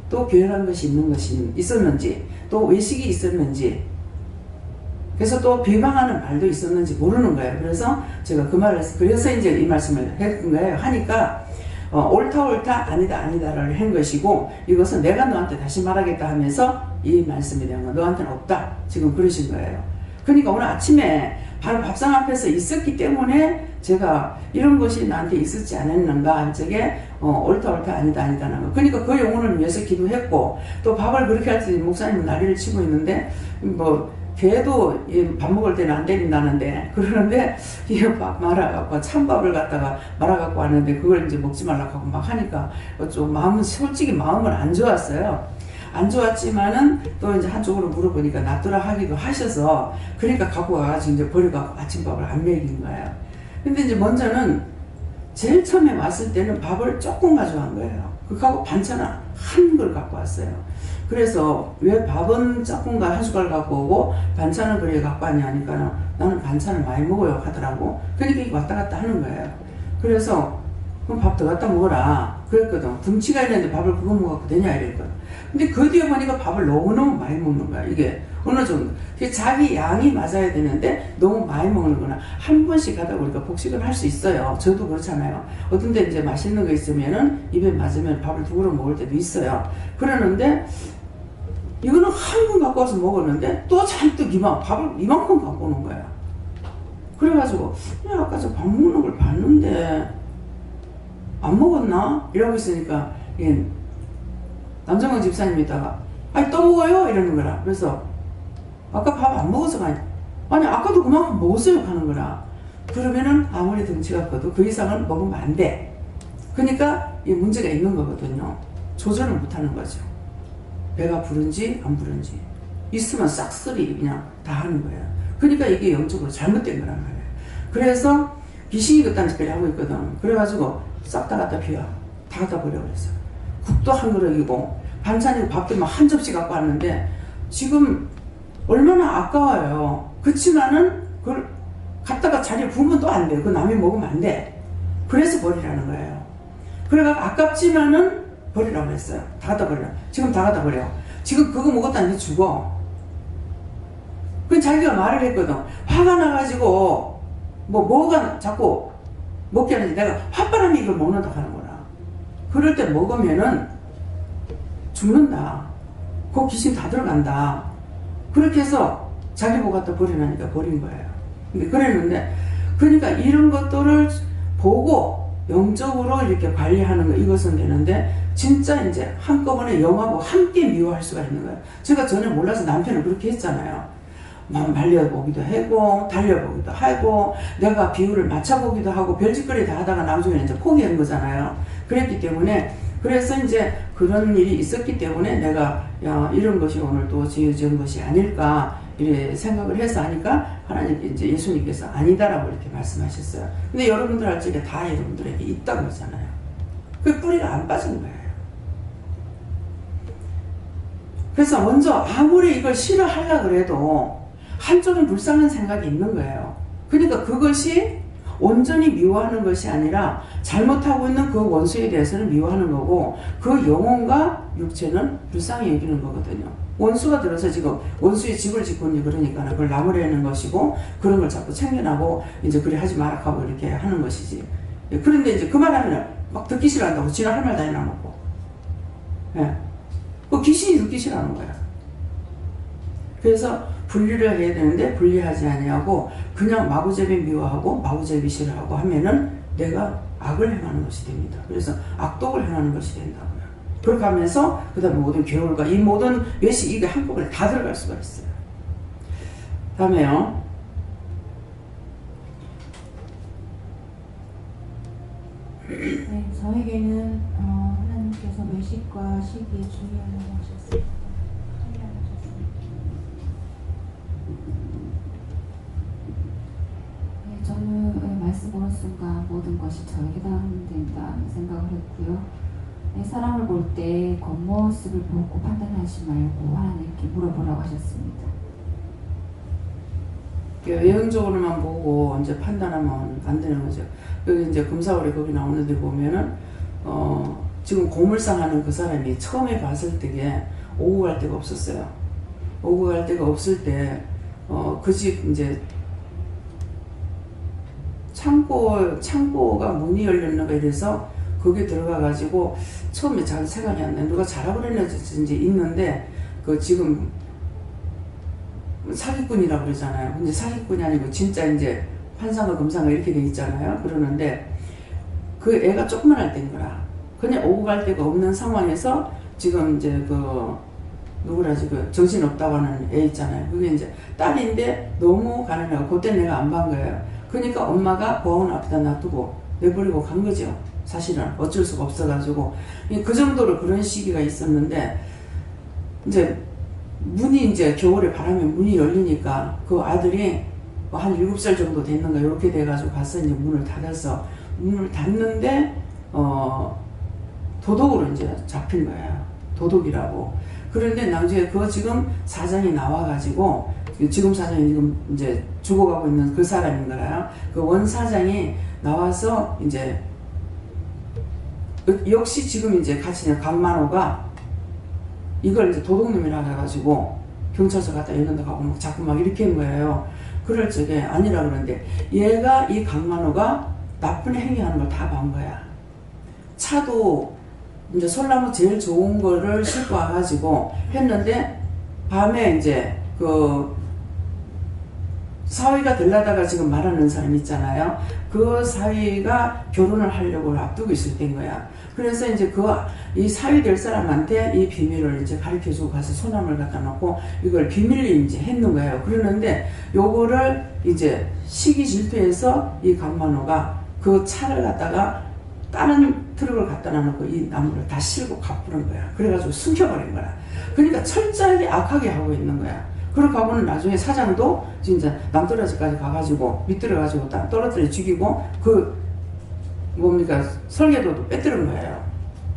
또 교활한 것이 있었는지, 또 외식이 있었는지, 그래서 또 비방하는 말도 있었는지 모르는 거예요. 그래서 제가 그 말을 해서 그래서 이제 이 말씀을 했던 거예요. 하니까 옳다 아니다를 한 것이고 이것은 내가 너한테 다시 말하겠다 하면서 이 말씀에 대한 건 너한테는 없다. 지금 그러신 거예요. 그러니까 오늘 아침에 바로 밥상 앞에서 있었기 때문에 제가 이런 것이 나한테 있었지 않았는가, 저게 옳다 아니다 하는 거. 그러니까 그 영혼을 위해서 기도했고, 또 밥을 그렇게 할 때 목사님 난리를 치고 있는데, 뭐 걔도 밥 먹을 때는 안 때린다는데, 그러는데 이 밥 말아갖고 찬밥을 갖다가 말아갖고 왔는데 그걸 이제 먹지 말라고 하고 막 하니까 좀 솔직히 마음은 안 좋았어요. 안 좋았지만은 또 이제 한쪽으로 물어보니까 놔두라 하기도 하셔서, 그러니까 갖고 와가지고 이제 버려갖고 아침밥을 안 먹인 거예요. 근데 이제 먼저는 제일 처음에 왔을 때는 밥을 조금 가져간 거예요. 그거하고 반찬을 한 걸 갖고 왔어요. 그래서 왜 밥은 조금과 한 숟갈 갖고 오고 반찬을 그래 갖고 왔냐 하니까 나는 반찬을 많이 먹어요 하더라고. 그러니까 이게 왔다 갔다 하는 거예요. 그래서 그럼 밥 더 갖다 먹어라 그랬거든. 덩치가 있는데 밥을 그거 먹어도 되냐 이랬거든. 근데 그 뒤에 보니까 밥을 너무너무 많이 먹는 거야. 이게 어느 정도 자기 양이 맞아야 되는데 너무 많이 먹는구나. 한 번씩 하다 보니까 복식을 할 수 있어요. 저도 그렇잖아요. 어떤 데 이제 맛있는 거 있으면은 입에 맞으면 밥을 두 그릇 먹을 때도 있어요. 그러는데 이거는 한 번 갖고 와서 먹었는데 또 잔뜩 밥을 이만큼 갖고 오는 거야. 그래가지고 야, 아까 저 밥 먹는 걸 봤는데 안 먹었나? 이러고 있으니까 남정원 집사님이다가 아니 또 먹어요? 이러는 거라. 그래서 아까 밥 안 먹어서 아니 아까도 그만큼 먹었어요 하는 거라. 그러면은 아무리 덩치가 커도 그 이상은 먹으면 안 돼. 그러니까 이 문제가 있는 거거든요. 조절을 못 하는 거죠. 배가 부른지 안 부른지 있으면 싹쓸이 그냥 다 하는 거예요. 그러니까 이게 영적으로 잘못된 거란 말이에요. 그래서 귀신이 그딴 짓까지 하고 있거든. 그래가지고 싹 다 갖다 비워. 다 갖다 버려 그랬어. 국도 한 그릇이고 반찬이고 밥도 막 한 접시 갖고 왔는데 지금 얼마나 아까워요. 그치만은 그걸 갖다가 자리에 부으면 또 안 돼. 그거 남이 먹으면 안 돼. 그래서 버리라는 거예요. 그래가 아깝지만은 버리라고 했어요. 다 갖다 버려. 지금 다 갖다 버려. 지금 그거 먹었다는데 죽어. 그 자기가 말을 했거든. 화가 나가지고 뭐가 자꾸 먹게 하는지 내가 홧바람이 이걸 먹는다 하는 거라. 그럴 때 먹으면은 죽는다. 그 귀신 다 들어간다. 그렇게 해서 자기 보고 갖다 버리라니까 버린 거예요. 근데 그랬는데, 그러니까 이런 것들을 보고 영적으로 이렇게 관리하는 거, 이것은 되는데, 진짜 이제 한꺼번에 영하고 함께 미워할 수가 있는 거예요. 제가 전혀 몰라서 남편은 그렇게 했잖아요. 말려보기도 하고, 달려보기도 하고, 내가 비율을 맞춰보기도 하고, 별짓거리 다 하다가 나중에 이제 포기한 거잖아요. 그랬기 때문에, 그래서 이제 그런 일이 있었기 때문에 내가, 야, 이런 것이 오늘 또 지어진 것이 아닐까, 이래 생각을 해서 하니까, 하나님께 이제 예수님께서 아니다라고 이렇게 말씀하셨어요. 근데 여러분들 할 적에 다 여러분들에게 있다고 하잖아요. 그 뿌리가 안 빠진 거예요. 그래서 먼저 아무리 이걸 싫어하려고 그래도 한쪽은 불쌍한 생각이 있는 거예요. 그러니까 그것이 온전히 미워하는 것이 아니라 잘못하고 있는 그 원수에 대해서는 미워하는 거고, 그 영혼과 육체는 불쌍히 여기는 거거든요. 원수가 들어서 지금 원수의 집을 짓고 있니 그러니까 그걸 나무라는 것이고, 그런 걸 자꾸 챙겨나고 이제 그래 하지 마라 하고 이렇게 하는 것이지. 그런데 이제 그 말하면 막 듣기 싫어한다고 지나 할 말 다 해놔놓고, 예. 그 귀신이 듣기 싫어하는 거야. 그래서 분리를 해야 되는데 분리하지 아니하고 그냥 마구잡이 미워하고 마구잡이 싫어하고 하면은 내가 악을 행하는 것이 됩니다. 그래서 악독을 행하는 것이 된다고요. 그렇게 하면서 그 다음에 모든 괴울과 이 모든 외식 이게 한꺼번에 다 들어갈 수가 있어요. 다음에요. 네, 저에게는 하나님께서 외식과 시기에 중요하다고 하셨습니다. 네, 저는 말씀 보는 순간 모든 것이 저에게 해당된다 생각을 했고요. 네, 사람을 볼 때 겉모습을 보고 판단하지 말고 하나님께 물어보라고 하셨습니다. 외형적으로만 보고 이제 판단하면 안 되는 거죠. 여기 이제 금사월에 거기 나오는 데 보면은 지금 고물상 하는 그 사람이 처음에 봤을 때에 오고 갈 데가 없었어요. 오고 갈 데가 없을 때 그 집 이제 창고가 문이 열렸는가 이래서 거기 들어가 가지고 처음에 잘 생각이 안 나. 누가 자라고 그랬는지 있는데 그 지금 사기꾼이라고 그러잖아요. 근데 사기꾼이 아니고 진짜 이제 환상과 검상과 이렇게 돼 있잖아요. 그러는데 그 애가 조그만할 때인 거라. 그냥 오고 갈 데가 없는 상황에서 지금 이제 그 누구라지 그 정신 없다고 하는 애 있잖아요. 그게 이제 딸인데 너무 가난해요. 그때 내가 안 본 거예요. 그러니까 엄마가 보험 앞에다 놔두고 내버리고 간 거죠. 사실은 어쩔 수가 없어가지고 그 정도로 그런 시기가 있었는데 이제 문이 이제 겨울에 바람에 문이 열리니까 그 아들이 한 7살 정도 됐는가 이렇게 돼가지고 가서 이제 문을 닫아서 문을 닫는데 도둑으로 이제 잡힌 거예요. 도둑이라고. 그런데 나중에 그 지금 사장이 나와가지고 지금 사장이 지금 이제 죽어가고 있는 그 사람인 거라요. 그 원 사장이 나와서 이제 역시 지금 이제 같이 있는 강만호가 이걸 이제 도둑놈이라 해가지고 경찰서 갔다 이런데 가고 막 자꾸 막 이렇게 한 거예요. 그럴 적에 아니라 그러는데 얘가 이 강만호가 나쁜 행위하는 걸 다 본 거야. 차도 이제 솔나무 제일 좋은 거를 싣고 와가지고 했는데 밤에 이제 그 사위가 들라다가 지금 말하는 사람 있잖아요. 그 사위가 결혼을 하려고 앞두고 있을 때인 거야. 그래서 이제 이 사위 될 사람한테 이 비밀을 이제 가르쳐주고 가서 소나무를 갖다 놓고 이걸 비밀로 이제 했는 거예요. 그러는데 요거를 이제 시기 질투해서 이 강만호가 그 차를 갖다가 다른 트럭을 갖다 놔놓고 이 나무를 다 실고 가부른 거야. 그래가지고 숨겨버린 거야. 그러니까 철저하게 악하게 하고 있는 거야. 그러고 하고는 나중에 사장도 진짜 남떨어지까지 가가지고 밑들어가지고 떨어뜨려 죽이고 그 뭡니까 설계도도 빼뜨린 거예요.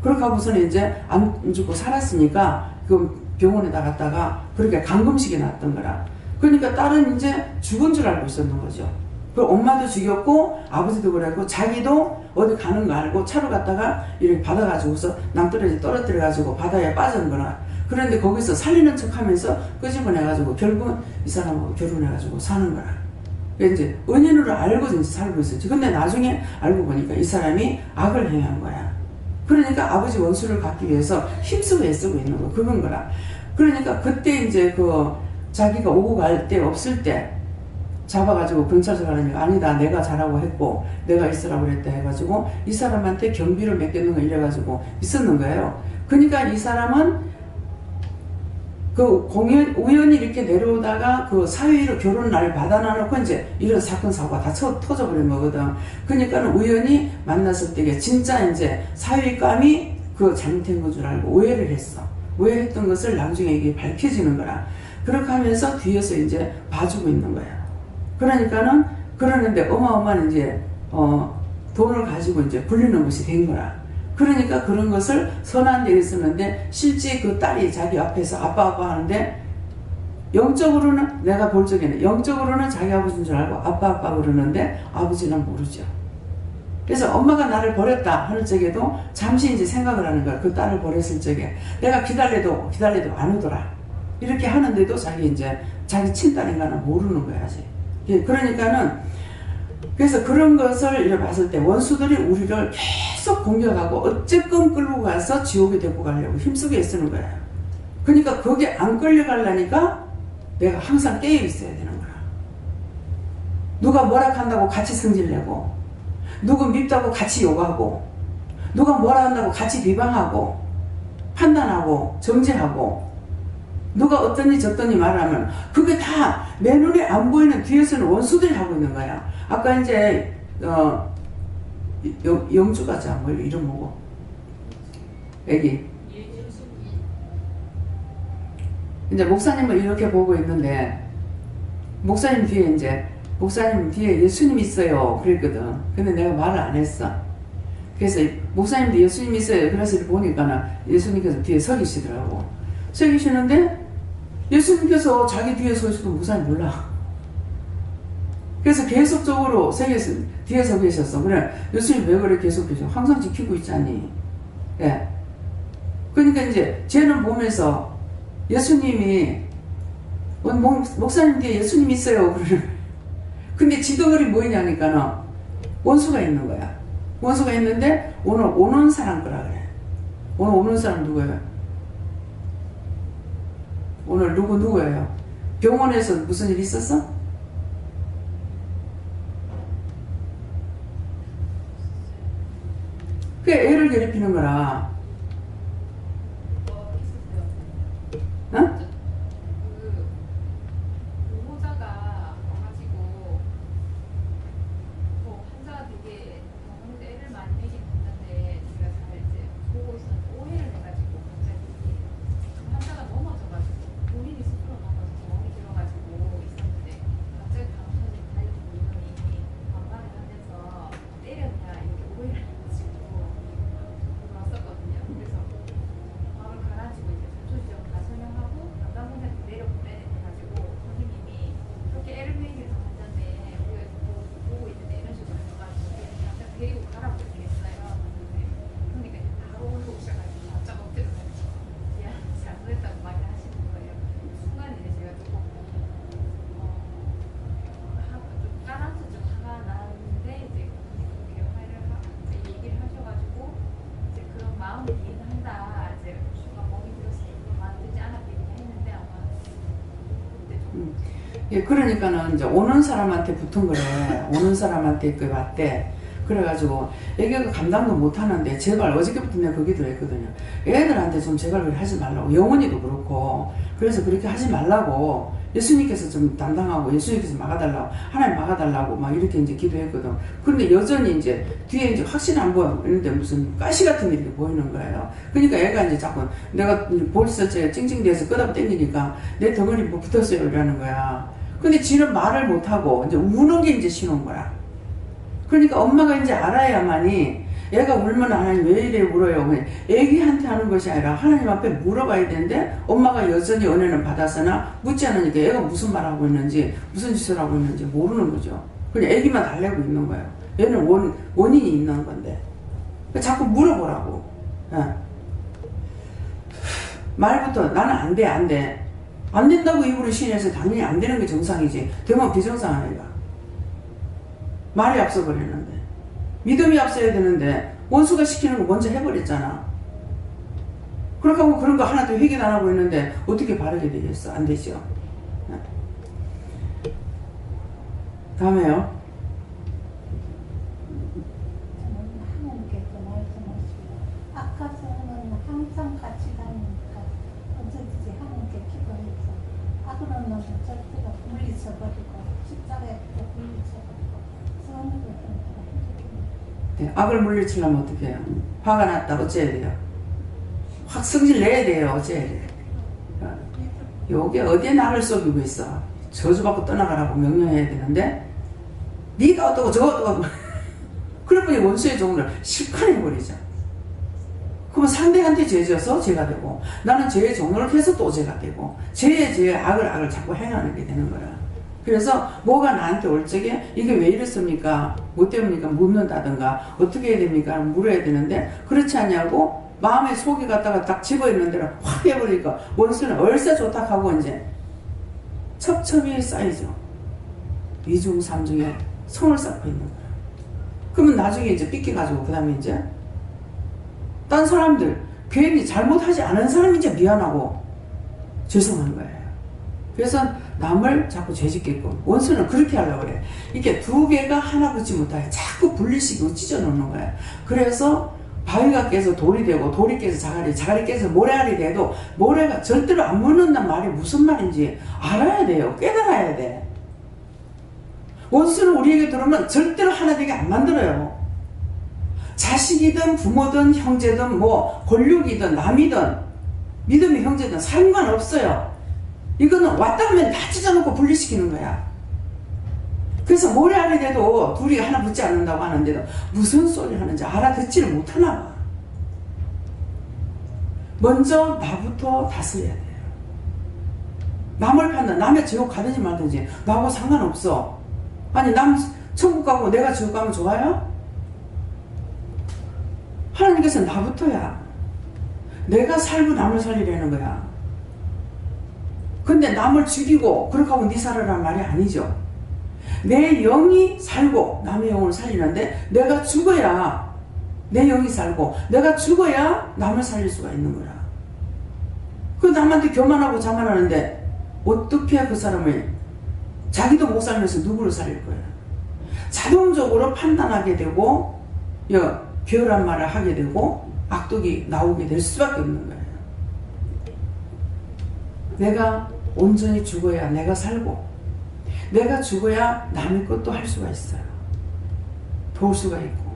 그렇게 하고서는 이제 안 죽고 살았으니까 그 병원에다 갔다가 그렇게 감금식이 났던 거라. 그러니까 딸은 이제 죽은 줄 알고 있었는 거죠. 그 엄마도 죽였고 아버지도 그랬고 자기도 어디 가는 거 알고 차로 갔다가 이렇게 받아가지고서 남떨어지 떨어뜨려가지고 바다에 빠진 거라. 그런데 거기서 살리는 척 하면서 끄집어내가지고 결국은 이 사람하고 결혼해가지고 사는 거라. 이제 은인으로 알고 이제 살고 있었지. 근데 나중에 알고 보니까 이 사람이 악을 행한 거야. 그러니까 아버지 원수를 갚기 위해서 힘쓰고 애쓰고 있는 거 그건 거라. 그러니까 그때 이제 그 자기가 오고 갈 때 없을 때 잡아가지고 경찰서 가려니까 아니다 내가 잘하고 했고 내가 있으라고 그랬다 해가지고 이 사람한테 경비를 맡겼는 거 이래가지고 있었는 거예요. 그러니까 이 사람은 그 우연히 이렇게 내려오다가 그 사위로 결혼 날 받아놔놓고 이제 이런 사건 사고가 다 터져버린 거거든. 그러니까는 우연히 만났을 때 진짜 이제 사위감이 그 잘못된 건 줄 알고 오해를 했어. 오해했던 것을 나중에 이게 밝혀지는 거라. 그렇게 하면서 뒤에서 이제 봐주고 있는 거야. 그러니까는 그러는데 어마어마한 이제 돈을 가지고 이제 불리는 것이 된 거라. 그러니까 그런 것을 선한 데에 쓰는데 실제 그 딸이 자기 앞에서 아빠 하는데 영적으로는 내가 볼 적에는 영적으로는 자기 아버지인 줄 알고 아빠 그러는데 아버지는 모르죠. 그래서 엄마가 나를 버렸다 하는 적에도 잠시 이제 생각을 하는 거야. 그 딸을 버렸을 적에 내가 기다려도 안 오더라. 이렇게 하는데도 자기 이제 자기 친딸인가는 모르는 거야 아직. 그러니까는 그래서 그런 것을 이렇게 봤을 때 원수들이 우리를 계속 공격하고 어쨌건 끌고 가서 지옥에 데리고 가려고 힘쓰게 애쓰는 거야. 그러니까 거기에 안 끌려가려니까 내가 항상 깨어 있어야 되는 거야. 누가 뭐라 한다고 같이 승질내고 누구 밉다고 같이 욕하고 누가 뭐라 한다고 같이 비방하고 판단하고 정죄하고 누가 어떠니 저떠니 말하면 그게 다 내 눈에 안 보이는 뒤에서는 원수들이 하고 있는 거야. 아까 이제 영주가자 뭐 이름 뭐고 애기 이제 목사님을 이렇게 보고 있는데 목사님 뒤에 예수님 있어요 그랬거든. 근데 내가 말을 안 했어. 그래서 목사님도 예수님 있어요. 그래서 보니까는 예수님께서 뒤에 서 계시더라고. 서 계시는데 예수님께서 자기 뒤에 서 있어도 목사님 몰라. 그래서 계속적으로 뒤에 서 계셨어. 그래, 예수님 왜 그래 계속 계셔? 항상 지키고 있잖니. 예. 그러니까 이제 쟤는 보면서 예수님이 목사님 뒤에 예수님 있어요. 그래. 근데 지도글이 뭐냐니까는 원수가 있는 거야. 원수가 있는데 오늘 오는 사람 거라 그래. 오늘 오는 사람 누구예요? 오늘 누구예요? 병원에서 무슨 일 있었어? 그게 애를 괴롭히는 거라. 어? 의무자가 와가지고 환자가 되게 병원에서 애를 많이 먹이긴 했는데 제가 잘 이제 보고 있었는데 오해를 해가지고 갑자기 환자가 넘어져가지고 본인이 스스로 넘어져서 몸이 들어가지고 있었는데 갑자기 간호사들이 달려오고 이러니 반말을 하면서 때렸냐 이렇게 오해를 해가지고 왔었거든요. 그래서 마음을 가라앉히고 이제 전초지점 다 설명하고 담당선생님 내려보내야 돼가지고 선생님이 그렇게 애를 먹이면서 환자인데 우리가 보고 있는데 이런 식으로 해가지고 당장 데리고 가라고 얘기했어요. 그러니까 이제 바로 오셔가지고 바짝 엎드려가지고 야 잘못했다고 많이 하시는 거예요. 그 순간에 이제 제가 조금 좀 따라서 좀 화가 나는데 이제 그렇게 얘기를 하셔가지고 이제 그런 마음을 이해한다. 이제 주가 몸이 들었으니 그런 마음 들지 않았게 했는데 아마 그때 좀 예, 그러니까는 이제 오는 사람한테 붙은 거래. 오는 사람한테 그 왔대. 그래가지고 애기가 감당도 못 하는데 제발 어저께부터 내가 거기도 했거든요. 애들한테 좀 제발 그렇게 하지 말라고. 영원히도 그렇고. 그래서 그렇게 하지 말라고 예수님께서 좀 담당하고 예수님께서 막아달라고 하나님 막아달라고 막 이렇게 이제 기도했거든. 그런데 여전히 이제 뒤에 이제 확신 안 보이는데 무슨 가시 같은 일이 보이는 거예요. 그러니까 애가 이제 자꾸 내가 벌써 제 찡찡대서 끄다가 땡기니까 내 덩어리 뭐 붙었어요 이러는 거야. 근데 지는 말을 못하고 이제 우는 게 이제 신호인 거야. 그러니까 엄마가 이제 알아야만이 얘가 울면 하나님 왜 이래 울어요. 애기한테 하는 것이 아니라 하나님 앞에 물어봐야 되는데 엄마가 여전히 은혜는 받아서나 묻지 않으니까 얘가 무슨 말하고 있는지 무슨 짓을 하고 있는지 모르는 거죠. 그냥 애기만 달래고 있는 거예요. 얘는 원인이 있는 건데 자꾸 물어보라고. 말부터 나는 안 돼, 안 돼. 안 된다고 입으로 시인해서 당연히 안 되는 게 정상이지. 되면 비정상 아니가. 말이 앞서버리는데. 믿음이 앞서야 되는데 원수가 시키는 거 먼저 해버렸잖아. 그렇게 하고 그런 거 하나도 회개 안 하고 있는데 어떻게 바르게 되겠어? 안 되죠. 다음에요. 하나님께서 말씀하시고 아까 저는 항상 같이 다니니까 언제든지 하나님께 기도해서 악을 없는 절대로 물리쳐버리고 십자가에 물리쳐버리고 선을 베풀고 네, 악을 물리치려면 어떻게 해요? 화가 났다 어째야 돼요? 확 성질 내야 돼요. 어째야 돼요? 요게 어디에 나를 속이고 있어? 저주받고 떠나가라고 명령해야 되는데 네가 어떠고 저거 어떠고 그러면 원수의 종을 실컷 해버리죠. 그러면 상대한테 죄져서 죄가 되고 나는 죄의 종을 해서 또 죄가 되고 죄의 악을 자꾸 행하는 게 되는 거야. 그래서 뭐가 나한테 올 적에 이게 왜 이랬습니까? 뭐 때문입니까? 묻는다든가 어떻게 해야 됩니까? 물어야 되는데 그렇지 않냐고 마음의 속이 갖다가 딱 집어있는 대로 확 해버리니까 원수는 얼싸 좋다 하고 이제 첩첩이 쌓이죠. 2중 3중에 성을 쌓고 있는 거야. 그러면 나중에 이제 삐끼가지고 그 다음에 이제 딴 사람들 괜히 잘못하지 않은 사람이 이제 미안하고 죄송한 거예요. 그래서 남을 자꾸 죄짓게끔 원수는 그렇게 하려고 그래. 이렇게 두 개가 하나 붙지 못하게 자꾸 분리시키고 찢어놓는 거야. 그래서 바위가 깨서 돌이 되고 돌이 깨서 자갈이, 자갈이 깨서 모래알이 돼도 모래가 절대로 안 묻는단 말이 무슨 말인지 알아야 돼요. 깨달아야 돼. 원수는 우리에게 들어오면 절대로 하나 되게 안 만들어요. 자식이든 부모든 형제든 뭐 권력이든 남이든 믿음의 형제든 상관없어요. 이거는 왔다 하면 다 찢어놓고 분리시키는 거야. 그래서 모래알이 돼도 둘이 하나 붙지 않는다고 하는데도 무슨 소리를 하는지 알아듣지를 못하나 봐. 먼저 나부터 다스려야 돼요. 남을 판단, 남의 지옥 가든지 말든지 나하고 상관없어. 아니 남 천국 가고 내가 지옥 가면 좋아요? 하나님께서 나부터야. 내가 살고 남을 살리려는 거야. 근데 남을 죽이고 그렇게 하고 네 살아라는 말이 아니죠. 내 영이 살고 남의 영을 살리는데 내가 죽어야 내 영이 살고 내가 죽어야 남을 살릴 수가 있는 거야. 그 남한테 교만하고 자만하는데 어떻게 그 사람을 자기도 못 살면서 누구를 살릴 거예요? 자동적으로 판단하게 되고 비열한 말을 하게 되고 악독이 나오게 될 수밖에 없는 거예요. 내가 온전히 죽어야 내가 살고 내가 죽어야 남의 것도 할 수가 있어요. 도울 수가 있고.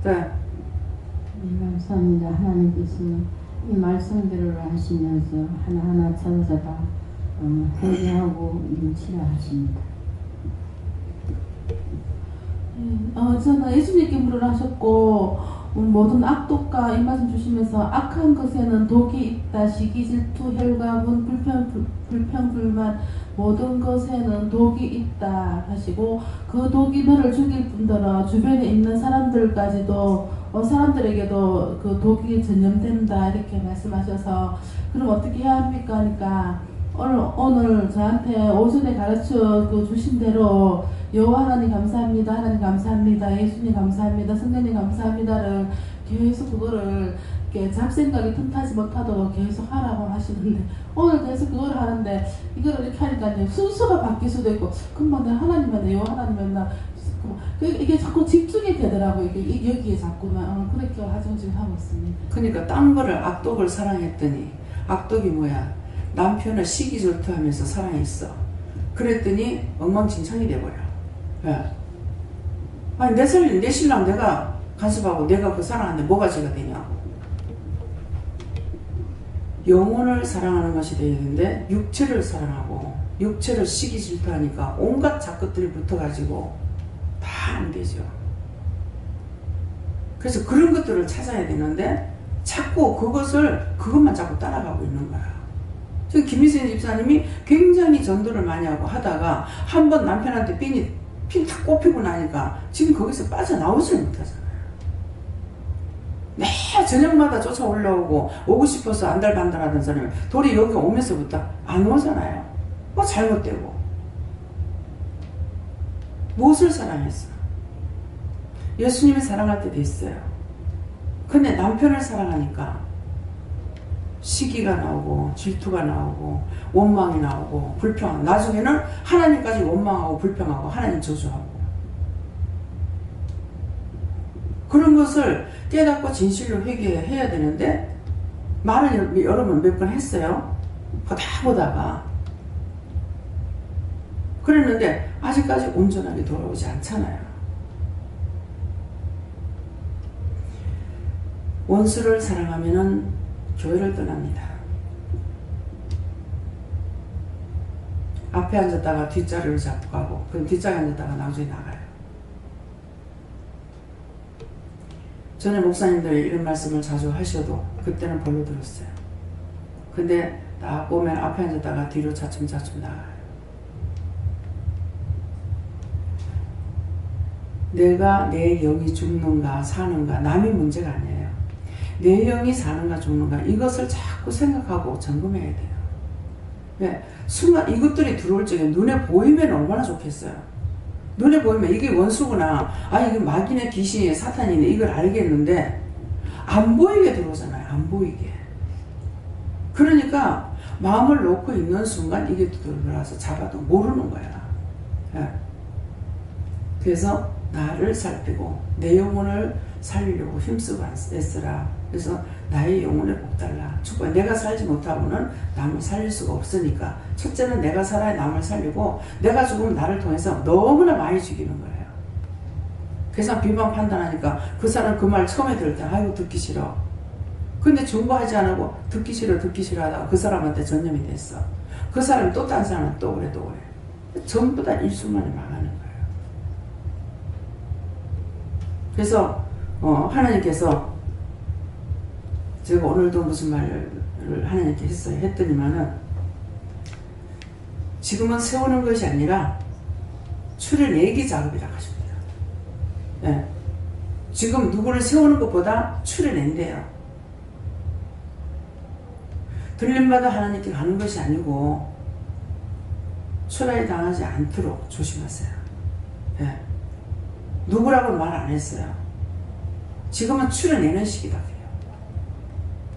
네. 네, 감사합니다. 하나님께서 이 말씀들을 하시면서 하나하나 찾아서 다 회개하고 눈치라 하십니다. 저는 예수님께 물을 하셨고 모든 악독과 이 말씀 주시면서 악한 것에는 독이 있다. 시기, 질투, 혈가분, 불평, 불만 모든 것에는 독이 있다 하시고 그 독이 너를 죽일 뿐더러 주변에 있는 사람들까지도 사람들에게도 그 독이 전염된다 이렇게 말씀하셔서 그럼 어떻게 해야 합니까? 하니까 오늘 저한테 오전에 가르쳐 주신 대로 여호와 하나님 감사합니다. 하나님 감사합니다. 예수님 감사합니다. 성령님 감사합니다를 계속 그거를 이렇게 잡생각이 틈타지 못하도록 계속 하라고 하시는데 오늘 계속 그걸 하는데 이거를 이렇게 하니까 순서가 바뀔 수도 있고 금방 내가 하나님 만나 여호와 하나님 만나 이게 자꾸 집중이 되더라고요. 이게 여기에 자꾸만 그렇게 하정 지금 하고 있습니다. 그러니까 딴 거를 악독을 사랑했더니 악독이 뭐야? 남편을 시기 질투하면서 사랑했어. 그랬더니 엉망진창이 돼버려. 예. 아니 내 신랑 내가 간섭하고 내가 그 사랑하는데 뭐가 죄가 되냐고. 영혼을 사랑하는 것이 되어야 되는데 육체를 사랑하고 육체를 시기 질투하니까 온갖 작것들이 붙어가지고 다 안 되죠. 그래서 그런 것들을 찾아야 되는데 자꾸 그것만 자꾸 따라가고 있는 거야. 지금 김희선 집사님이 굉장히 전도를 많이 하고 하다가 한번 남편한테 핀 탁 꼽히고 나니까 지금 거기서 빠져나오질 못하잖아요. 매 저녁마다 쫓아 올라오고 오고 싶어서 안달반달 하던 사람이 돌이 여기 오면서부터 안 오잖아요. 뭐 잘못되고. 무엇을 사랑했어? 예수님을 사랑할 때도 있어요. 근데 남편을 사랑하니까 시기가 나오고 질투가 나오고 원망이 나오고 불평, 나중에는 하나님까지 원망하고 불평하고 하나님 저주하고 그런 것을 깨닫고 진실로 회개해야 되는데 말은 여러분 몇 번 했어요. 보다가 그랬는데 아직까지 온전하게 돌아오지 않잖아요. 원수를 사랑하면은 교회를 떠납니다. 앞에 앉았다가 뒷자리를 잡고 가고 그럼 뒷자리에 앉았다가 나중에 나가요. 전에 목사님들이 이런 말씀을 자주 하셔도 그때는 별로 들었어요. 근데 딱 보면 앞에 앉았다가 뒤로 차츰차츰 나가요. 내가 내 영이 죽는가 사는가 남이 문제가 아니에요. 내 영이 사는가 죽는가 이것을 자꾸 생각하고 점검해야 돼요. 네, 순간 이것들이 들어올 적에 눈에 보이면 얼마나 좋겠어요. 눈에 보이면 이게 원수구나, 이게 마귀네 귀신이 사탄이네 이걸 알겠는데 안 보이게 들어오잖아요. 안 보이게. 그러니까 마음을 놓고 있는 순간 이게 들어와서 잡아도 모르는 거야. 네. 그래서 나를 살피고 내 영혼을 살리려고 힘쓰고 애쓰라. 그래서 나의 영혼을 복달라. 축복. 내가 살지 못하고는 남을 살릴 수가 없으니까 첫째는 내가 살아야 남을 살리고 내가 죽으면 나를 통해서 너무나 많이 죽이는 거예요. 그래서 비방 판단하니까 그 사람 그 말 처음에 들을 때 아이고 듣기 싫어. 근데 중보하지 않고 듣기 싫어 하다가 그 사람한테 전염이 됐어. 그 사람이 또 딴 사람한테 또 그래. 전부 다 일순간에 망하는 거예요. 그래서 하나님께서 제가 오늘도 무슨 말을 하나님께 했더니만은 지금은 세우는 것이 아니라 추려내기 작업이라고 하십니다. 네. 지금 누구를 세우는 것보다 추려낸대요. 들림마다 하나님께 가는 것이 아니고 추라에 당하지 않도록 조심하세요. 네. 누구라고 말 안 했어요. 지금은 추려내는 시기다.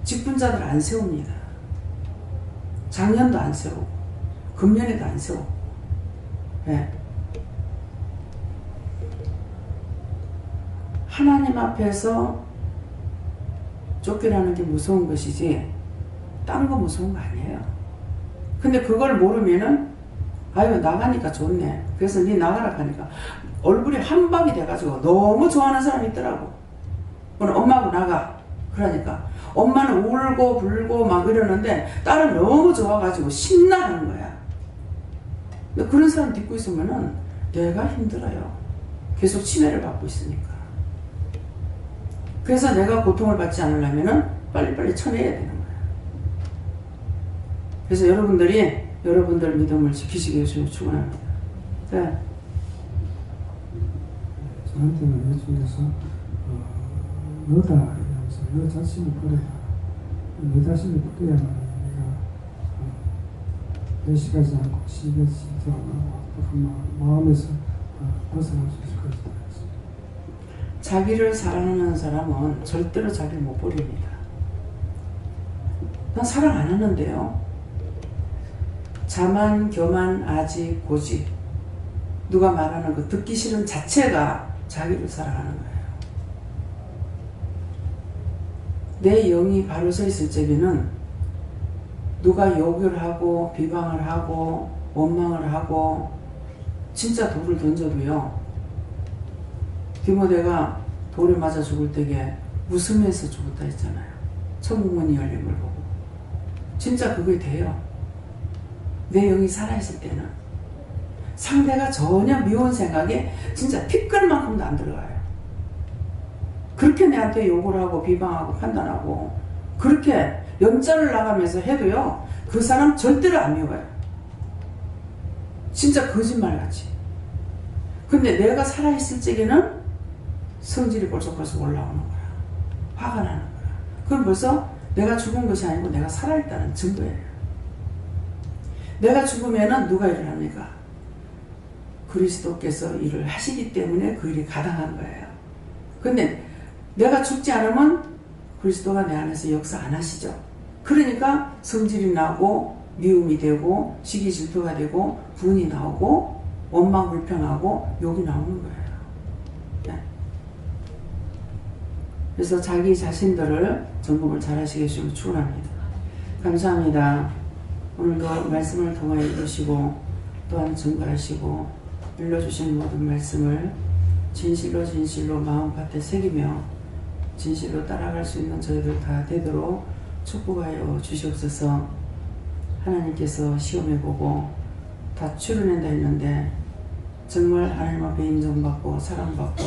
직분자들 안 세웁니다. 작년도 안 세우고 금년에도 안 세우고. 예. 하나님 앞에서 쫓겨나는 게 무서운 것이지 다른 거 무서운 거 아니에요. 근데 그걸 모르면은 아유 나가니까 좋네. 그래서 니 나가라 하니까 얼굴이 한밤이 돼가지고 너무 좋아하는 사람이 있더라고. 오늘 엄마하고 나가. 그러니까 엄마는 울고 불고 막 이러는데 딸은 너무 좋아가지고 신나하는 거야. 근데 그런 사람 듣고 있으면은 내가 힘들어요. 계속 치매를 받고 있으니까. 그래서 내가 고통을 받지 않으려면은 빨리빨리 쳐내야 되는 거야. 그래서 여러분들이 여러분들 믿음을 지키시기 위해서 축원합니다. 네. 저한테는 예수님께서 너다 이러면서 너 자신을 버려라. 너 자신을 버려야만 내가 배신하지 않고 시기하지도 않고 그 마음에서 벗어날 수 있을 것이다. 자기를 사랑하는 사람은 절대로 자기를 못 버립니다. 난 사랑 안 하는데요. 자만, 교만, 아지, 고지. 누가 말하는 거 듣기 싫은 자체가 자기를 사랑하는 거예요. 내 영이 바로 서 있을 적에는 누가 욕을 하고 비방을 하고 원망을 하고 진짜 돌을 던져도요. 디모데가 돌에 맞아 죽을 때에 웃으면서 죽었다 했잖아요. 천국문이 열린 걸 보고. 진짜 그게 돼요. 내 영이 살아있을 때는. 상대가 전혀 미운 생각에 진짜 피끌만큼도 안 들어가요. 그렇게 내한테 욕을 하고 비방하고 판단하고 그렇게 연자를 나가면서 해도요. 그 사람 절대로 안 미워요. 진짜 거짓말같이. 근데 내가 살아있을 적에는 성질이 벌써 올라오는 거야. 화가 나는 거야. 그럼 벌써 내가 죽은 것이 아니고 내가 살아있다는 증거예요. 내가 죽으면은 누가 일을 합니까? 그리스도께서 일을 하시기 때문에 그 일이 가당한 거예요. 근데 내가 죽지 않으면 그리스도가 내 안에서 역사 안 하시죠. 그러니까 성질이 나고 미움이 되고 시기 질투가 되고 분이 나오고 원망 불평하고 욕이 나오는 거예요. 네. 그래서 자기 자신들을 점검을 잘 하시게 해주시면 축원합니다. 감사합니다. 오늘도 말씀을 통하여 이루시고 또한 증거하시고 일러주신 모든 말씀을 진실로 진실로 마음밭에 새기며 진실로 따라갈 수 있는 저희들 다 되도록 축복하여 주시옵소서. 하나님께서 시험해 보고 다 추려낸다 했는데 정말 하나님 앞에 인정받고 사랑받고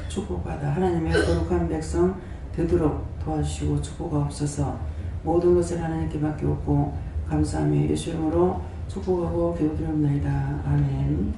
축복받아 하나님의 거룩한 백성 되도록 도와주시고 축복하옵소서. 모든 것을 하나님께 맡기옵고 감사하며 예수 이름으로 축복하고 기도드립니다. 아멘.